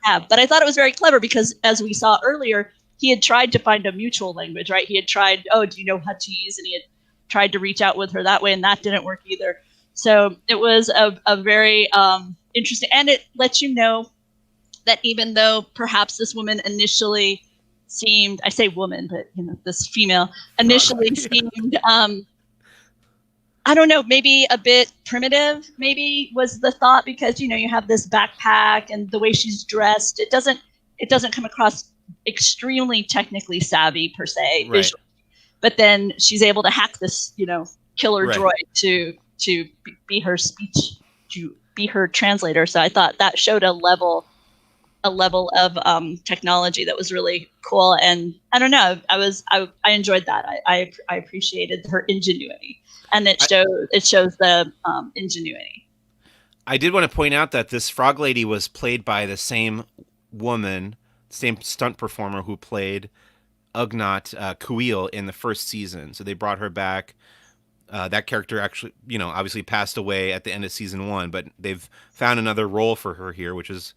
have. But I thought it was very clever because, as we saw earlier, he had tried to find a mutual language, right? He had tried, oh, do you know Huttese? And he had tried to reach out with her that way, and that didn't work either. So it was a very interesting, and it lets you know that even though perhaps this woman initially seemed, I say woman, but this female initially seemed, I don't know, maybe a bit primitive, maybe was the thought, because you have this backpack and the way she's dressed, it doesn't come across extremely technically savvy per se, Right. visually. But then she's able to hack this, killer Right. droid to be her speech, to be her translator. So I thought that showed a level of technology that was really cool. And I don't know, I enjoyed that. I appreciated her ingenuity, and it shows the ingenuity. I did want to point out that this Frog Lady was played by the same woman, same stunt performer who played Ugnaught Kuiil in the first season. So they brought her back. That character actually, obviously passed away at the end of season 1, but they've found another role for her here, which is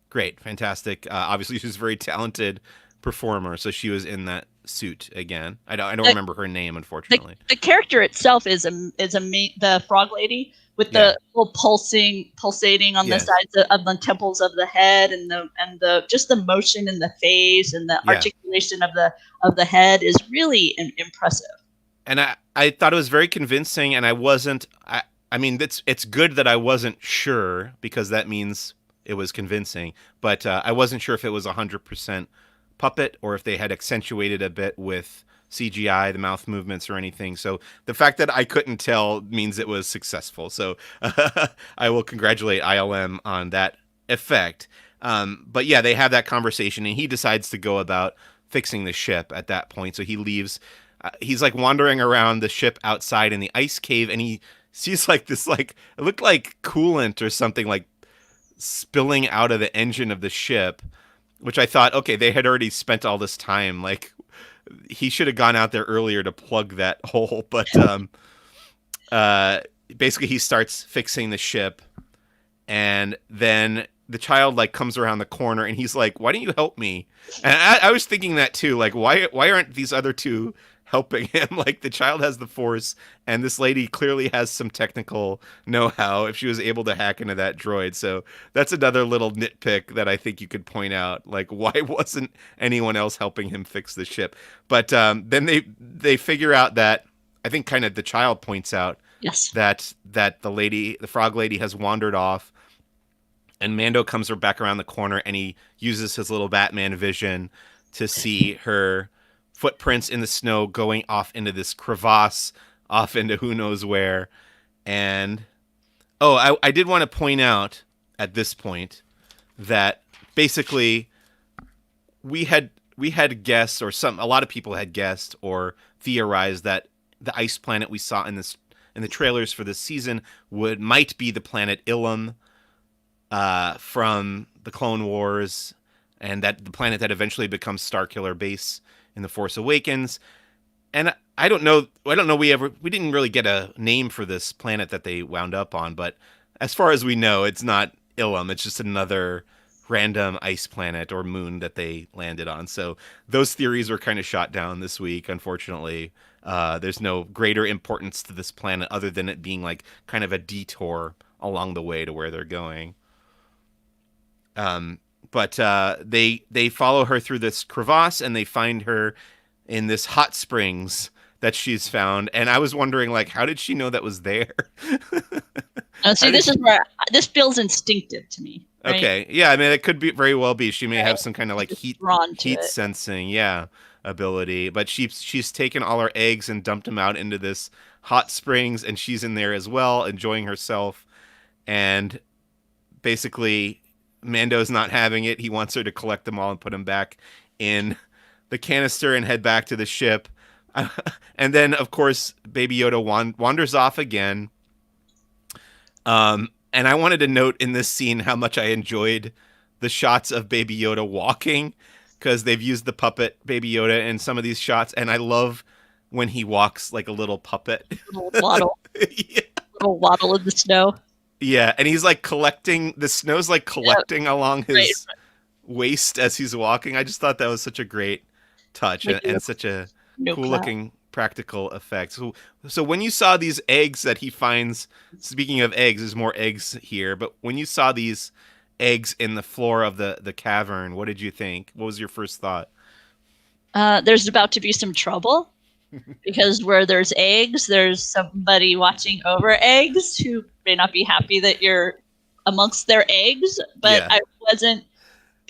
great, fantastic. Obviously, she's a very talented performer, so she was in that suit again. I don't remember her name, unfortunately. The character itself is the Frog Lady with the little pulsating on the sides of the temples of the head, and the just the motion in the face and the articulation of the head is really impressive. And I thought it was very convincing, and I mean, it's good that I wasn't sure, because that means it was convincing, but I wasn't sure if it was 100% puppet or if they had accentuated a bit with CGI, the mouth movements or anything. So the fact that I couldn't tell means it was successful. So I will congratulate ILM on that effect. But yeah, they have that conversation, and he decides to go about fixing the ship at that point. So he leaves. He's like wandering around the ship outside in the ice cave, and he sees like this, like, it looked like coolant or something like spilling out of the engine of the ship, which I thought, okay, they had already spent all this time. Like, he should have gone out there earlier to plug that hole. But basically he starts fixing the ship, and then the child like comes around the corner, and he's like, why don't you help me? And I was thinking that too, like, why aren't these other two helping him? Like, the child has the Force, and this lady clearly has some technical know-how if she was able to hack into that droid. So that's another little nitpick that I think you could point out. Like, why wasn't anyone else helping him fix the ship? But then they figure out that, I think kind of the child points out, that the frog lady has wandered off, and Mando comes back around the corner, and he uses his little Batman vision to see her footprints in the snow going off into this crevasse, off into who knows where. And Oh, I did want to point out at this point that basically we had guessed, or a lot of people had guessed or theorized that the ice planet we saw in the trailers for this season might be the planet Ilum from the Clone Wars, and that the planet that eventually becomes Starkiller Base in the Force Awakens. And I don't know. We didn't really get a name for this planet that they wound up on, but as far as we know, it's not Ilum. It's just another random ice planet or moon that they landed on. So those theories were kind of shot down this week, unfortunately. There's no greater importance to this planet other than it being like kind of a detour along the way to where they're going. But they follow her through this crevasse and they find her in this hot springs that she's found. And I was wondering, like, how did she know that was there? See, this is where this feels instinctive to me. Right? Okay, yeah, I mean, it could be very well be she may right. have some kind of like heat sensing, yeah, ability. But she's taken all her eggs and dumped them out into this hot springs, and she's in there as well, enjoying herself. And basically, Mando's not having it. He wants her to collect them all and put them back in the canister and head back to the ship. And then, of course, Baby Yoda wanders off again. And I wanted to note in this scene how much I enjoyed the shots of Baby Yoda walking, because they've used the puppet Baby Yoda in some of these shots, and I love when he walks like a little puppet. Little waddle. Yeah. Little waddle in the snow. Yeah, and he's like the snow's like collecting along his waist as he's walking. I just thought that was such a great touch and such a cool looking practical effect. So when you saw these eggs that he finds, speaking of eggs, there's more eggs here, but when you saw these eggs in the floor of the cavern, what did you think? What was your first thought? There's about to be some trouble. Because where there's eggs, there's somebody watching over eggs who may not be happy that you're amongst their eggs. But yeah.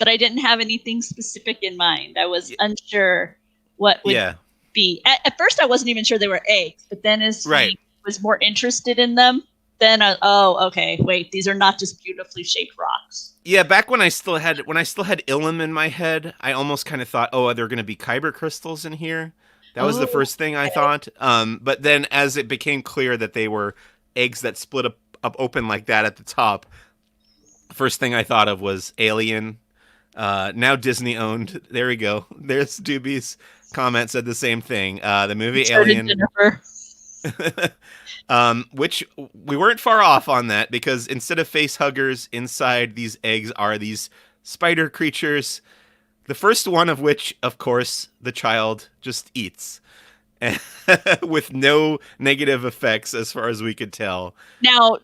I didn't have anything specific in mind. I was unsure what would be. At first, I wasn't even sure they were eggs. But then as he was more interested in them, then okay, wait, these are not just beautifully shaped rocks. Yeah, back when I still had Ilum in my head, I almost kind of thought, are there going to be kyber crystals in here? That was the first thing I thought. But then as it became clear that they were eggs that split up open like that at the top, first thing I thought of was Alien. Now Disney owned. There we go. There's Doobie's comment, said the same thing. The movie Alien. Which we weren't far off on that, because instead of face huggers, inside these eggs are these spider creatures. The first one of which, of course, the child just eats. With no negative effects as far as we could tell. Now,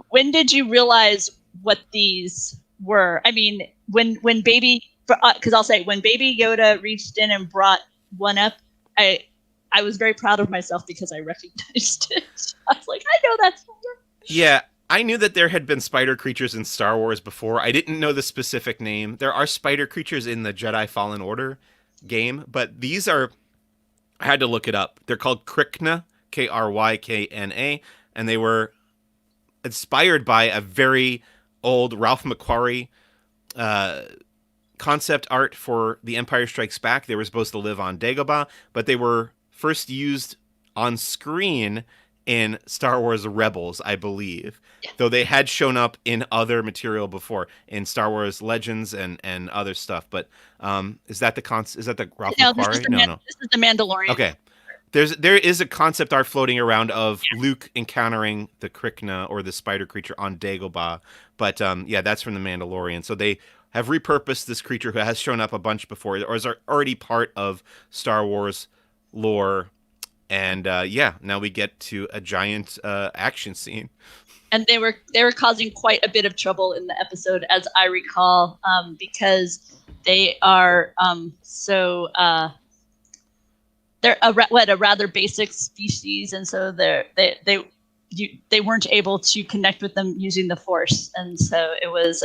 when did you realize what these were? I mean, when Baby Yoda reached in and brought one up, I was very proud of myself because I recognized it. I was like, I know that's spider. Yeah, I knew that there had been spider creatures in Star Wars before. I didn't know the specific name. There are spider creatures in the Jedi Fallen Order game, but these are, I had to look it up. They're called Krykna, Krykna, and they were inspired by a very old Ralph McQuarrie concept art for The Empire Strikes Back. They were supposed to live on Dagobah, but they were first used on screen in Star Wars Rebels, I believe. Yeah. Though they had shown up in other material before, in Star Wars Legends and other stuff. But is that the Ralph McQuarrie? No. This is the Mandalorian. Okay. There is a concept art floating around of Luke encountering the Krykna or the spider creature on Dagobah. But that's from the Mandalorian. So they have repurposed this creature who has shown up a bunch before, or is already part of Star Wars lore. And now we get to a giant action scene. And they were causing quite a bit of trouble in the episode, as I recall, because they are they're a rather basic species, and so they weren't able to connect with them using the Force, and so it was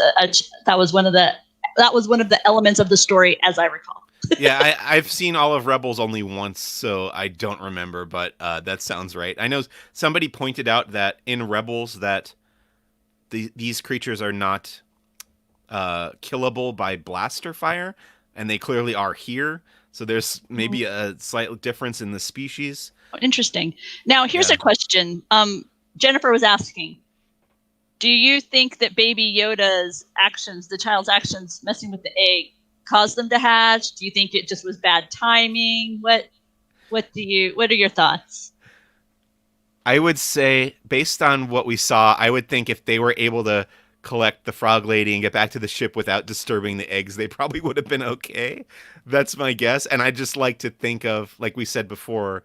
that was one of the elements of the story, as I recall. Yeah, I've seen all of Rebels only once, so I don't remember, but that sounds right. I know somebody pointed out that in Rebels that these creatures are not killable by blaster fire, and they clearly are here. So there's maybe a slight difference in the species. Interesting. Now, here's Yeah. a question. Jennifer was asking, do you think that Baby Yoda's actions, the child's actions messing with the egg, caused them to hatch? Do you think it just was bad timing? What are your thoughts? I would say, based on what we saw, I would think if they were able to collect the frog lady and get back to the ship without disturbing the eggs, they probably would have been okay. That's my guess. And I just like to think of, like we said before,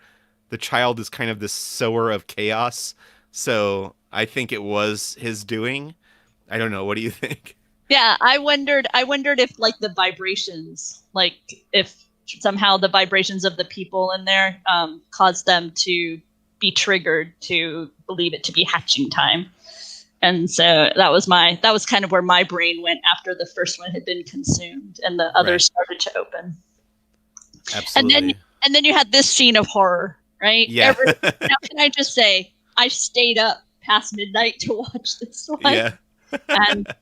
the child is kind of the sower of chaos. So I think it was his doing. I don't know. What do you think? Yeah, I wondered if like the vibrations, like if somehow the vibrations of the people in there caused them to be triggered to believe it to be hatching time. And so that was kind of where my brain went after the first one had been consumed and the others started to open. Absolutely. And then you had this scene of horror, right? Yeah. Now can I just say I stayed up past midnight to watch this one. Yeah. And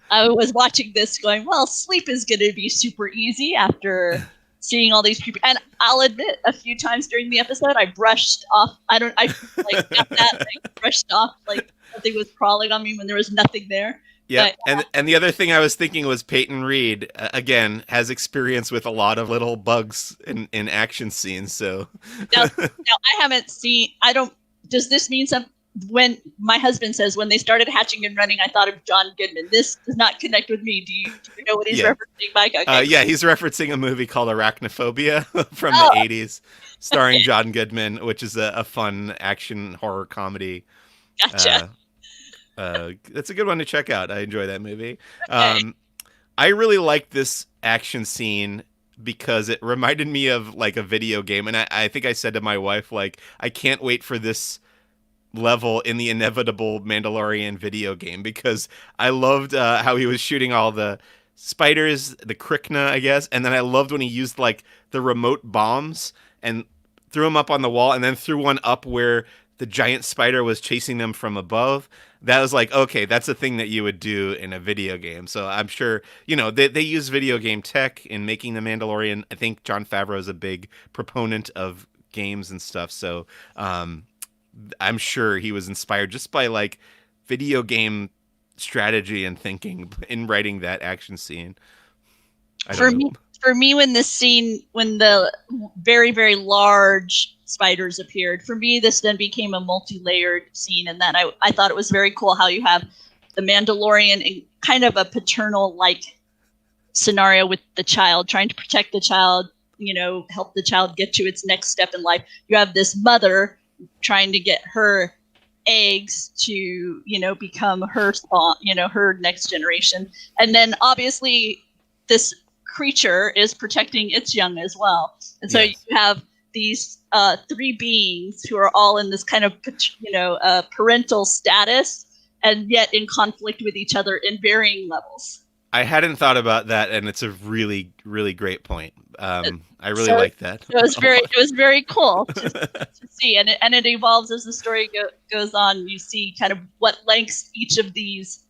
I was watching this going, well, sleep is going to be super easy after seeing all these people. And I'll admit, a few times during the episode, I brushed off. I got that thing brushed off, like something was crawling on me when there was nothing there. Yeah, But, and the other thing I was thinking was Peyton Reed again has experience with a lot of little bugs in action scenes. So now I haven't seen. I don't. Does this mean something? When my husband says when they started hatching and running, I thought of John Goodman. This does not connect with me. Do you know what he's referencing, Mike? Okay. Yeah, he's referencing a movie called Arachnophobia from the 80s, starring John Goodman, which is a fun action horror comedy. Gotcha. That's a good one to check out. I enjoy that movie. Okay. I really like this action scene because it reminded me of like a video game, and I think I said to my wife, like, I can't wait for this level in the inevitable Mandalorian video game, because I loved how he was shooting all the spiders, the Krykna, I guess, and then I loved when he used like the remote bombs and threw them up on the wall, and then threw one up where the giant spider was chasing them from above. That was like, okay, that's a thing that you would do in a video game. So I'm sure, they use video game tech in making The Mandalorian. I think Jon Favreau is a big proponent of games and stuff. So I'm sure he was inspired just by like video game strategy and thinking in writing that action scene. For me, when the very, very large spiders appeared, for me, this then became a multi-layered scene, and that I thought it was very cool how you have the Mandalorian in kind of a paternal-like scenario with the child, trying to protect the child, help the child get to its next step in life. You have this mother trying to get her eggs to, become her spawn, her next generation. And then obviously this creature is protecting its young as well. And so you have these three beings who are all in this kind of, parental status, and yet in conflict with each other in varying levels. I hadn't thought about that, and it's a really, really great point. I really like that. It was very cool to see, and it evolves as the story goes on. You see kind of what lengths each of these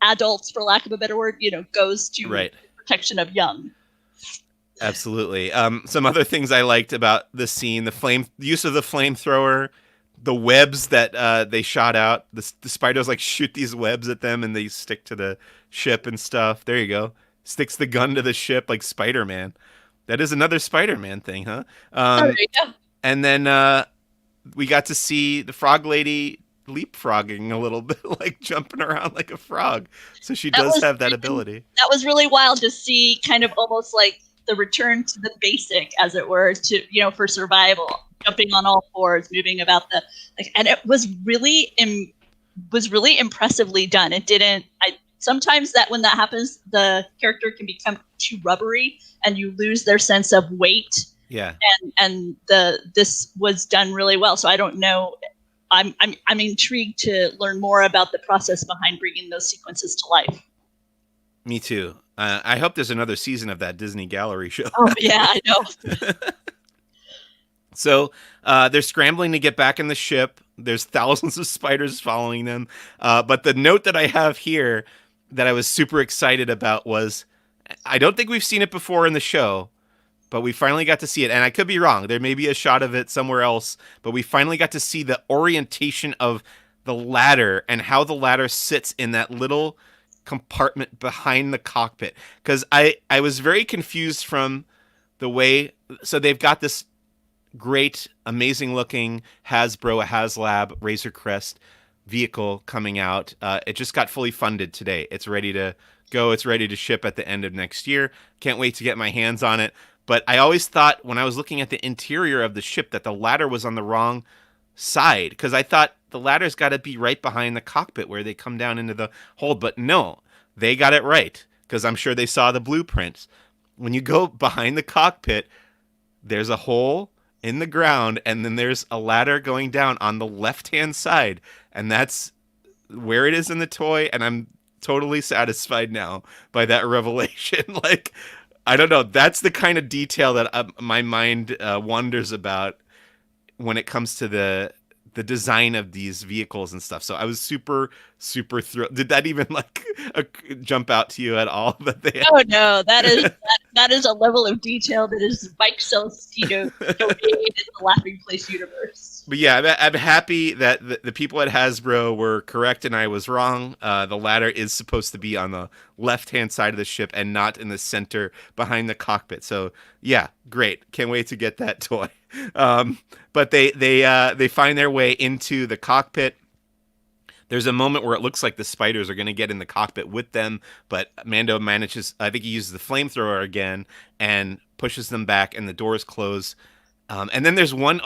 adults, for lack of a better word, goes to protection of young. Absolutely. Some other things I liked about the scene: the use of the flamethrower, the webs that they shot out. The spiders like shoot these webs at them, and they stick to the ship and stuff. There you go. Sticks the gun to the ship like Spider-Man. That is another Spider-Man thing, huh? There you go. And then we got to see the frog lady leapfrogging a little bit, like jumping around like a frog. So she does have that ability. That was really wild to see, kind of almost like the return to the basic, as it were, to for survival, jumping on all fours, moving about and it was really impressively done. It didn't. Sometimes when that happens, the character can become too rubbery, and you lose their sense of weight. Yeah. And this was done really well. So I don't know. I'm intrigued to learn more about the process behind bringing those sequences to life. Me too. I hope there's another season of that Disney Gallery show. Oh yeah, I know. So they're scrambling to get back in the ship. There's thousands of spiders following them. But the note that I have here that I was super excited about was I don't think we've seen it before in the show, but we finally got to see it. And I could be wrong. There may be a shot of it somewhere else, but we finally got to see the orientation of the ladder and how the ladder sits in that little compartment behind the cockpit. Because I was very confused from the way. So they've got this great, amazing looking Hasbro HasLab Razor Crest vehicle coming out. It just got fully funded today. It's ready to go. It's ready to ship at the end of next year. Can't wait to get my hands on it. But I always thought when I was looking at the interior of the ship that the ladder was on the wrong side because I thought the ladder's got to be right behind the cockpit where they come down into the hold. But no, they got it right because I'm sure they saw the blueprints. When you go behind the cockpit, there's a hole in the ground, and then there's a ladder going down on the left-hand side, and that's where it is in the toy, and I'm totally satisfied now by that revelation. Like, I don't know, that's the kind of detail that my mind wonders about when it comes to the design of these vehicles and stuff. So I was super thrilled. Did that even like jump out to you at all? That they Oh no, that is a level of detail that is Mike Celestino domain in the Laughing Place universe. But yeah, I'm happy that the people at Hasbro were correct and I was wrong. The ladder is supposed to be on the left-hand side of the ship and not in the center behind the cockpit. So yeah, great. Can't wait to get that toy. But they find their way into the cockpit. There's a moment where it looks like the spiders are going to get in the cockpit with them, but Mando manages, I think he uses the flamethrower again and pushes them back, and the doors close. And then there's one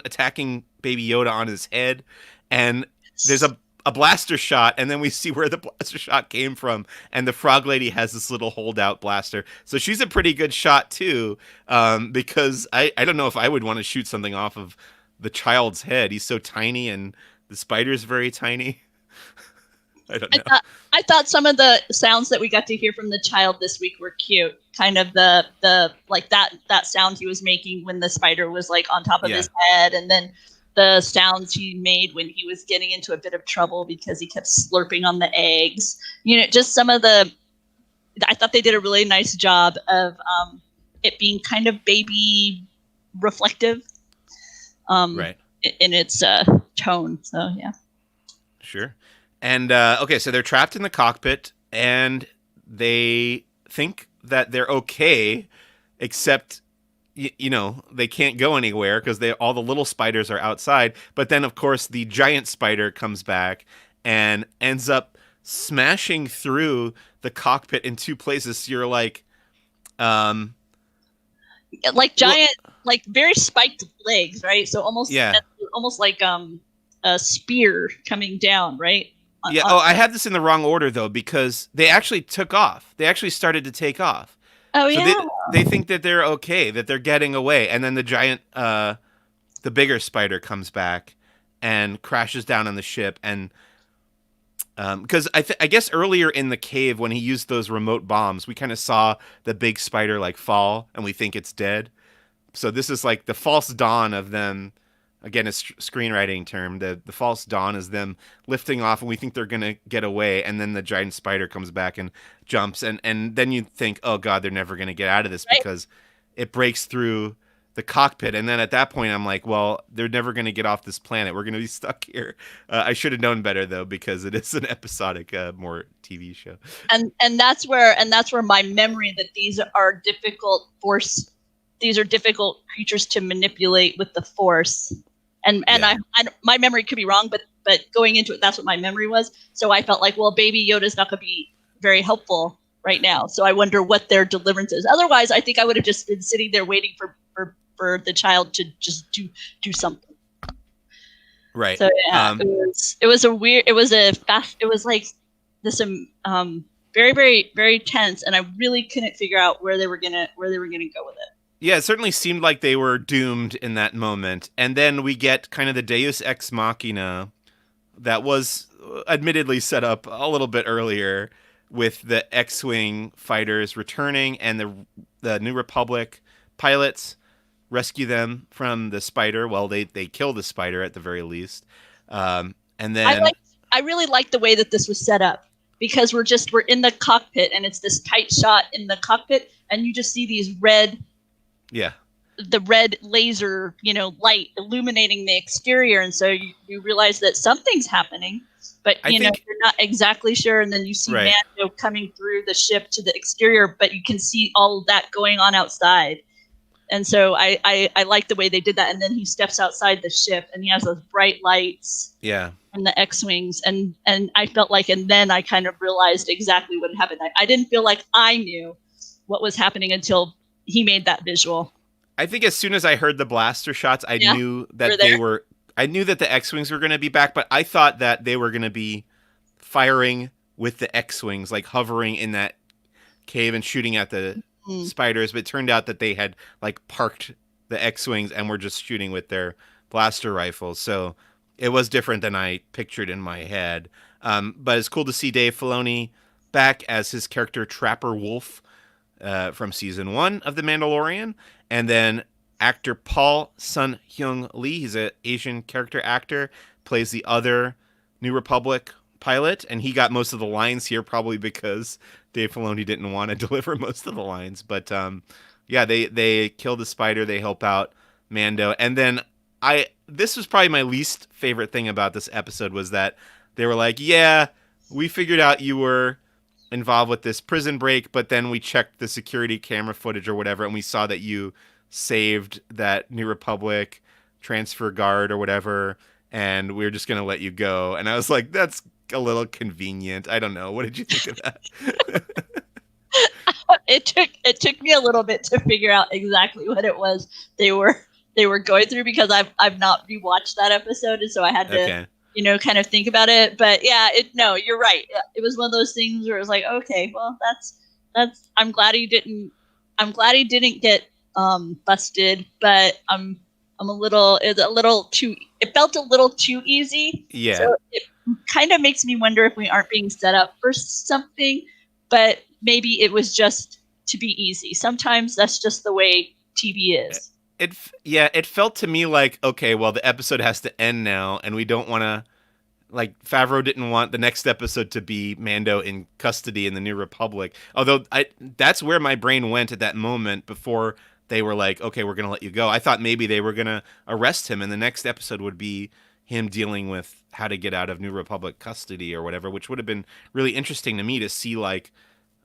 attacking Baby Yoda on his head, and there's a blaster shot, and then we see where the blaster shot came from, and the frog lady has this little holdout blaster. So she's a pretty good shot, too, because I don't know if I would want to shoot something off of the child's head. He's so tiny, and the spider's very tiny. I don't know. I thought some of the sounds that we got to hear from the child this week were cute. Kind of the like that sound he was making when the spider was like on top of his head, and then the sounds he made when he was getting into a bit of trouble because he kept slurping on the eggs. You know, just some of the. I thought they did a really nice job of it being kind of baby reflective. Right. In its tone. So yeah. Sure. And okay, so they're trapped in the cockpit, and they think that they're okay, except you know they can't go anywhere because all the little spiders are outside. But then, of course, the giant spider comes back and ends up smashing through the cockpit in two places. So you're like giant, like very spiked legs, right? So almost like a spear coming down, right? Yeah. Oh, I had this in the wrong order though because they actually took off. They actually started to take off. Oh so yeah. They think that they're okay, that they're getting away, and then the giant, the bigger spider comes back and crashes down on the ship, and because I guess earlier in the cave when he used those remote bombs, we kind of saw the big spider like fall, and we think it's dead. So this is like the false dawn of them. Again, a screenwriting term. The false dawn is them lifting off, and we think they're gonna get away, and then the giant spider comes back and jumps, and then you think, oh god, they're never gonna get out of this because it breaks through the cockpit, and then at that point, I'm like, well, they're never gonna get off this planet. We're gonna be stuck here. I should have known better though, because it is an episodic, more TV show. And that's where my memory that these are difficult creatures to manipulate with the Force. And I my memory could be wrong, but going into it, that's what my memory was. So I felt like, well, Baby Yoda's not going to be very helpful right now. So I wonder what their deliverance is. Otherwise, I think I would have just been sitting there waiting for the child to just do something. Right. So yeah, it was like this very very very tense, and I really couldn't figure out where they were gonna go with it. Yeah, it certainly seemed like they were doomed in that moment. And then we get kind of the Deus Ex Machina that was admittedly set up a little bit earlier with the X-Wing fighters returning and the New Republic pilots rescue them from the spider. Well, they kill the spider at the very least. And I then like I really like the way that this was set up because we're in the cockpit and it's this tight shot in the cockpit and you just see these yeah, the red laser, light illuminating the exterior, and so you realize that something's happening, but I think you're not exactly sure, and then you see right. Mando coming through the ship to the exterior, but you can see all of that going on outside. And so I like the way they did that. And then he steps outside the ship and he has those bright lights Yeah, and the X-wings, and I felt like, and then I kind of realized exactly what happened. I didn't feel like I knew what was happening until he made that visual. I think as soon as I heard the blaster shots, I Yeah, knew you were that there. I knew that the X-wings were going to be back, but I thought that they were going to be firing with the X-wings, like hovering in that cave and shooting at the Mm. spiders. But it turned out that they had like parked the X-wings and were just shooting with their blaster rifles. So it was different than I pictured in my head. But it's cool to see Dave Filoni back as his character Trapper Wolf from season 1 of The Mandalorian, and then actor Paul Sun Hyung Lee. He's an Asian character actor, plays the other New Republic pilot, and he got most of the lines here probably because Dave Filoni didn't want to deliver most of the lines. But yeah, they kill the spider, they help out Mando, and then this was probably my least favorite thing about this episode was that they were like, yeah, we figured out you were involved with this prison break, but then we checked the security camera footage or whatever, and we saw that you saved that New Republic transfer guard or whatever, and we are just gonna let you go. And I was like, that's a little convenient. I don't know. What did you think of that? It took me a little bit to figure out exactly what it was they were going through because I've not rewatched that episode, and so I had to Okay. kind of think about it. But yeah, no, you're right. It was one of those things where it was like, okay, well, that's. I'm glad he didn't get busted, but it's a little too. It felt a little too easy, Yeah. so it kind of makes me wonder if we aren't being set up for something. But maybe it was just to be easy. Sometimes that's just the way TV is. It felt to me like, okay, well, the episode has to end now, and we don't want to, like, Favreau didn't want the next episode to be Mando in custody in the New Republic. Although that's where my brain went at that moment before they were like, okay, we're gonna let you go. I thought maybe they were gonna arrest him, and the next episode would be him dealing with how to get out of New Republic custody or whatever, which would have been really interesting to me to see, like,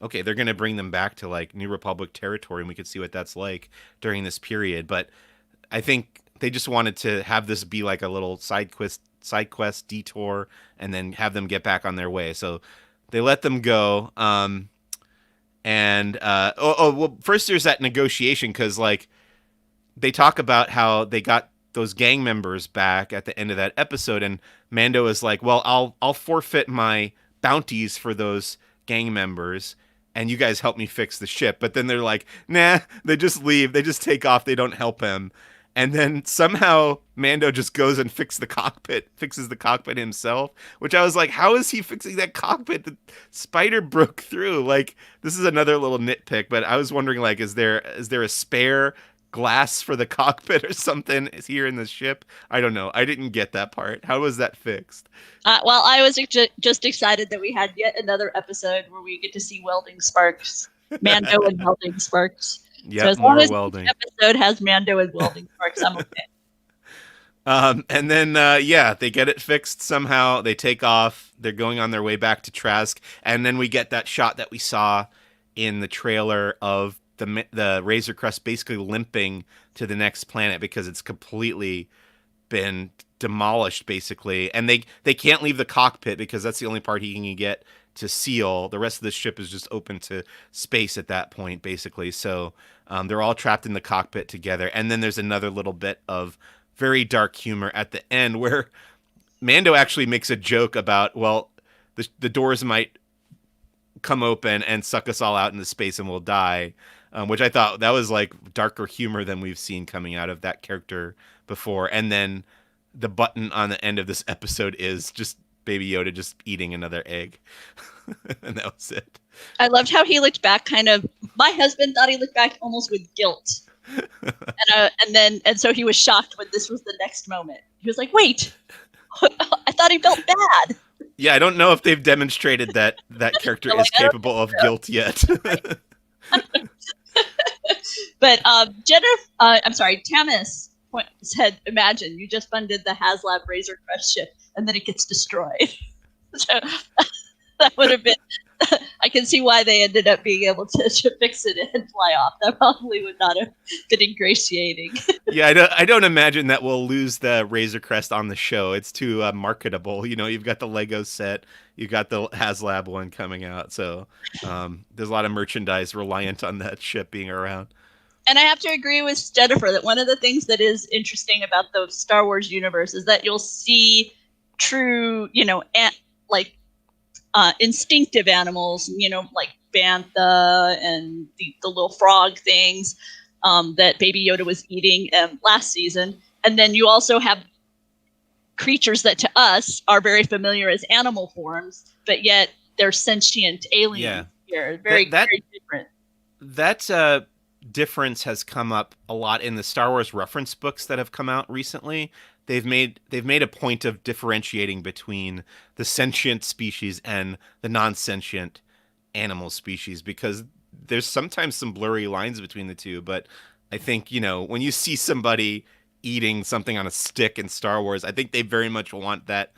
okay, they're going to bring them back to like New Republic territory, and we could see what that's like during this period. But I think they just wanted to have this be like a little side quest detour, and then have them get back on their way. So they let them go. Well, first there's that negotiation because like they talk about how they got those gang members back at the end of that episode, and Mando is like, "Well, I'll forfeit my bounties for those gang members, and you guys help me fix the ship." But then they're like, "Nah," they just leave, they just take off, they don't help him. And then somehow Mando just goes and fixes the cockpit himself, which I was like, how is he fixing that cockpit? The spider broke through. Like, this is another little nitpick, but I was wondering, like, is there a spare glass for the cockpit or something is here in the ship? I don't know. I didn't get that part. How was that fixed? Well, I was just excited that we had yet another episode where we get to see welding sparks, Mando and welding sparks. So Yep, as long more as welding. each episode has Mando and welding sparks, I'm okay. And then, yeah, they get it fixed somehow. They take off. They're going on their way back to Trask. And then we get that shot that we saw in the trailer of the Razor Crest basically limping to the next planet because it's completely been demolished, basically. And they can't leave the cockpit because that's the only part he can get to seal. The rest of the ship is just open to space at that point, basically. So they're all trapped in the cockpit together. And then there's another little bit of very dark humor at the end where Mando actually makes a joke about, well, the doors might come open and suck us all out into space and we'll die, which I thought that was like darker humor than we've seen coming out of that character before. And then the button on the end of this episode is just Baby Yoda just eating another egg. And that was it. I loved how he looked back my husband thought he looked back almost with guilt. And so he was shocked when this was the next moment. He was like, "Wait, I thought he felt bad." Yeah, I don't know if they've demonstrated that that character I'm is like, "I don't capable of guilt yet. But Jennifer, I'm sorry, Tamis said, "Imagine you just funded the HasLab Razor Crest ship, and then it gets destroyed." So that would have been. I can see why they ended up being able to fix it and fly off. That probably would not have been ingratiating. Yeah, I don't imagine that we'll lose the Razor Crest on the show. It's too marketable. You know, you've got the Lego set, you've got the HasLab one coming out, so there's a lot of merchandise reliant on that ship being around. And I have to agree with Jennifer that one of the things that is interesting about the Star Wars universe is that you'll see true, like instinctive animals, like bantha and the little frog things that Baby Yoda was eating last season. And then you also have creatures that to us are very familiar as animal forms, but yet they're sentient aliens Yeah, here. that that Very different. that difference has come up a lot in the Star Wars reference books that have come out recently. They've made a point of differentiating between the sentient species and the non-sentient animal species because there's sometimes some blurry lines between the two. But I think, when you see somebody eating something on a stick in Star Wars, I think they very much want that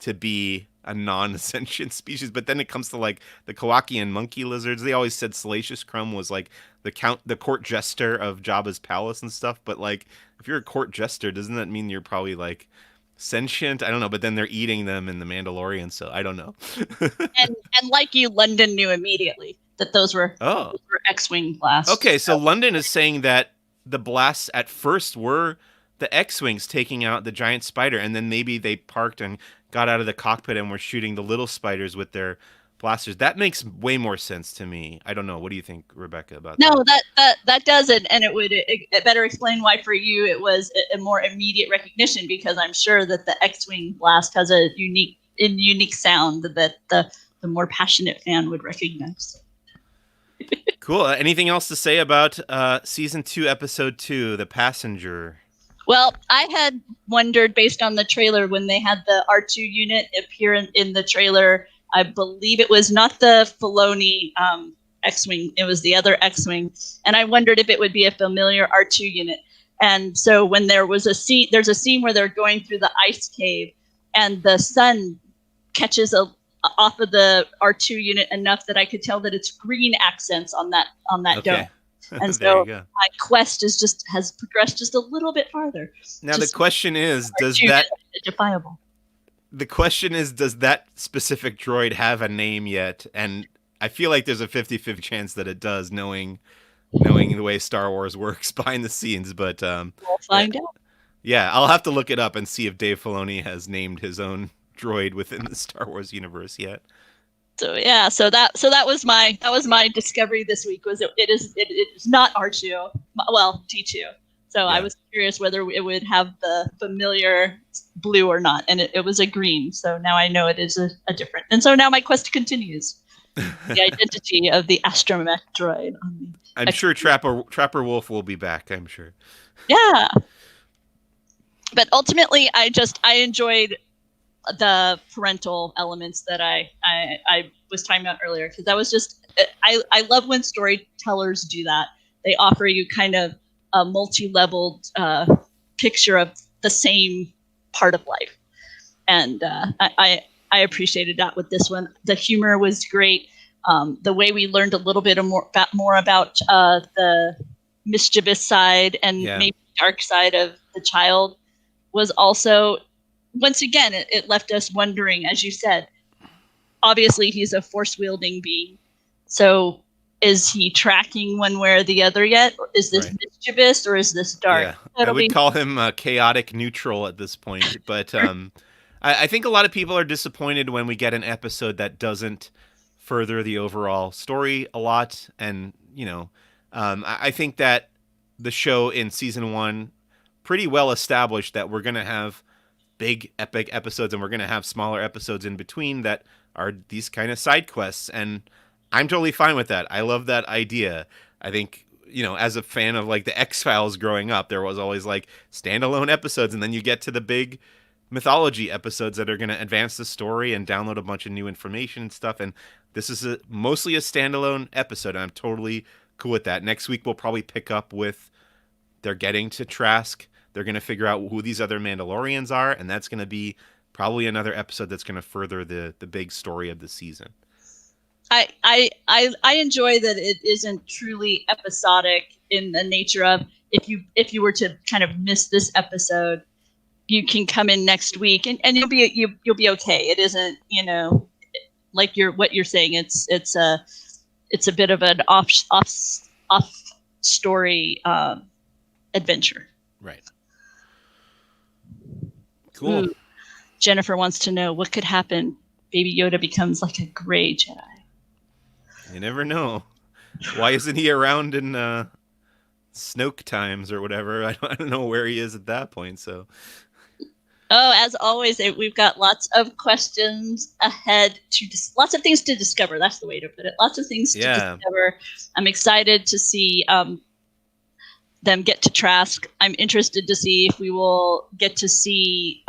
to be a non-sentient species. But then it comes to like the Kowakian monkey lizards. They always said Salacious Crumb was like the court jester of Jabba's palace and stuff. But like, if you're a court jester, doesn't that mean you're probably like sentient? I don't know. But then they're eating them in the Mandalorian, so I don't know. And like you, London knew immediately that Oh, those were X-wing blasts. okay. So London is saying that the blasts at first were the X-wings taking out the giant spider, and then maybe they parked and got out of the cockpit and were shooting the little spiders with their blasters. That makes way more sense to me. I don't know. What do you think, Rebecca, about that? No, that doesn't, and it better explain why for you it was a more immediate recognition because I'm sure that the X-wing blast has a unique sound that the more passionate fan would recognize. Cool. Anything else to say about season 2, episode 2, The Passenger? Well, I had wondered based on the trailer when they had the R2 unit appear in the trailer. I believe it was not the Filoni X-wing; it was the other X-wing, and I wondered if it would be a familiar R2 unit. And so when there's a scene where they're going through the ice cave, and the sun catches off of the R2 unit enough that I could tell that it's green accents on that dome. Okay. And There you so go. my quest has progressed just a little bit farther. Now Just identifiable. the question is, does that specific droid have a name yet? And I feel like there's a 50-50 chance that it does, knowing the way Star Wars works behind the scenes. But We'll yeah, find out. yeah, I'll have to look it up and see if Dave Filoni has named his own droid within the Star Wars universe yet. So yeah, so that was my discovery this week. It is not R2, well T2. So I Yeah. was curious whether it would have the familiar blue or not, and it was a green. So now I know it is a different. And so now my quest continues. The identity of the astromech droid on the I'm X- sure Trapper Wolf will be back. I'm sure. yeah. But ultimately, I enjoyed the parental elements that I was talking about earlier because that was just I love when storytellers do that. They offer you kind of a multi-leveled picture of the same part of life, and I appreciated that with this one. The humor was great. The way we learned a little bit more about the mischievous side and Yeah. maybe dark side of the child was also once again it left us wondering, as you said. Obviously, he's a force wielding being, so is he tracking one way or the other yet? Or is this Right. mischievous or is this dark? Yeah, I It'll would be call him chaotic neutral at this point. But I think a lot of people are disappointed when we get an episode that doesn't further the overall story a lot. And, I think that the show in season 1 pretty well established that we're going to have big, epic episodes and we're going to have smaller episodes in between that are these kind of side quests. And I'm totally fine with that. I love that idea. I think, as a fan of like the X-Files growing up, there was always like standalone episodes, and then you get to the big mythology episodes that are going to advance the story and download a bunch of new information and stuff. And this is mostly a standalone episode, and I'm totally cool with that. Next week we'll probably pick up with they're getting to Trask. They're going to figure out who these other Mandalorians are, and that's going to be probably another episode that's going to further the big story of the season. I enjoy that it isn't truly episodic in the nature of if you were to kind of miss this episode, you can come in next week and you'll be okay. It isn't, like what you're saying. It's a bit of an off story adventure. Right. Cool. Ooh. Jennifer wants to know what could happen. Baby Yoda becomes like a gray Jedi. You never know. Why isn't he around in Snoke times or whatever? I don't know where he is at that point. So. Oh, as always, we've got lots of questions ahead lots of things to discover. That's the way to put it. Lots of things to discover. I'm excited to see them get to Trask. I'm interested to see if we will get to see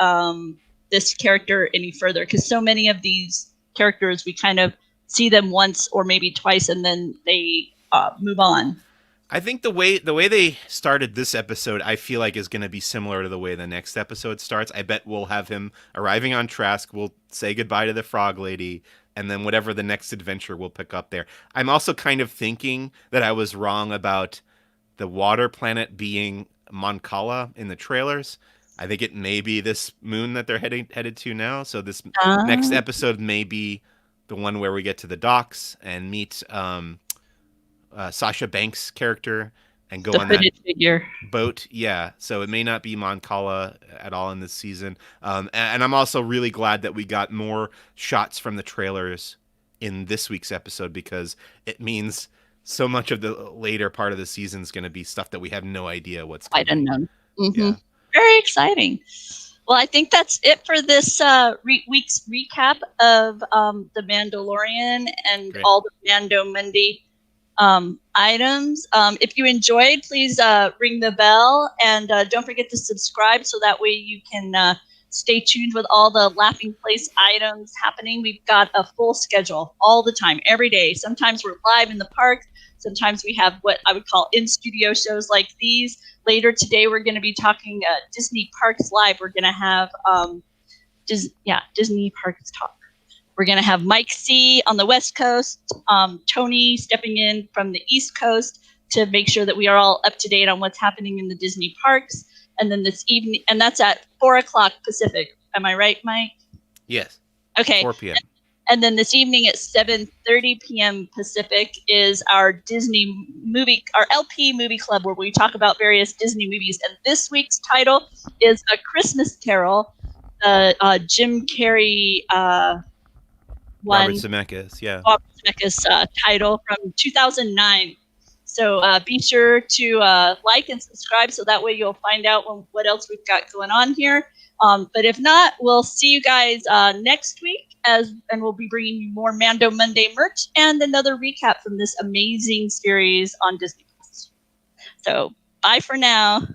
this character any further, because so many of these characters we kind of see them once or maybe twice and then they move on. I think the way they started this episode, I feel like is going to be similar to the way the next episode starts. I bet we'll have him arriving on Trask. We'll say goodbye to the Frog Lady, and then whatever the next adventure we'll pick up there. I'm also kind of thinking that I was wrong about the water planet being Mon Cala in the trailers. I think it may be this moon that they're headed to now. So this next episode may be the one where we get to the docks and meet Sasha Banks' character and go on that figure boat. Yeah, so it may not be Mon Cala at all in this season. And I'm also really glad that we got more shots from the trailers in this week's episode, because it means so much of the later part of the season is going to be stuff that we have no idea what's coming. I don't know. Mm-hmm. Yeah. Very exciting. Well, I think that's it for this week's recap of The Mandalorian and Great. all the Mando Monday items. If you enjoyed, please ring the bell, and don't forget to subscribe so that way you can stay tuned with all the Laughing Place items happening. We've got a full schedule all the time, every day. Sometimes we're live in the park. Sometimes we have what I would call in-studio shows like these. Later today, we're going to be talking Disney Parks Live. We're going to have Disney Parks Talk. We're going to have Mike C. on the West Coast, Tony stepping in from the East Coast to make sure that we are all up to date on what's happening in the Disney parks. And then this evening, and that's at 4:00 Pacific. Am I right, Mike? Yes. Okay. 4 p.m. And then this evening at 7:30 p.m. Pacific is our our LP movie club, where we talk about various Disney movies. And this week's title is A Christmas Carol, Jim Carrey one. Robert Zemeckis, yeah. Robert Zemeckis title from 2009. So be sure to like and subscribe, so that way you'll find out what else we've got going on here. But if not, we'll see you guys next week, and we'll be bringing you more Mando Monday merch and another recap from this amazing series on Disney+. So bye for now.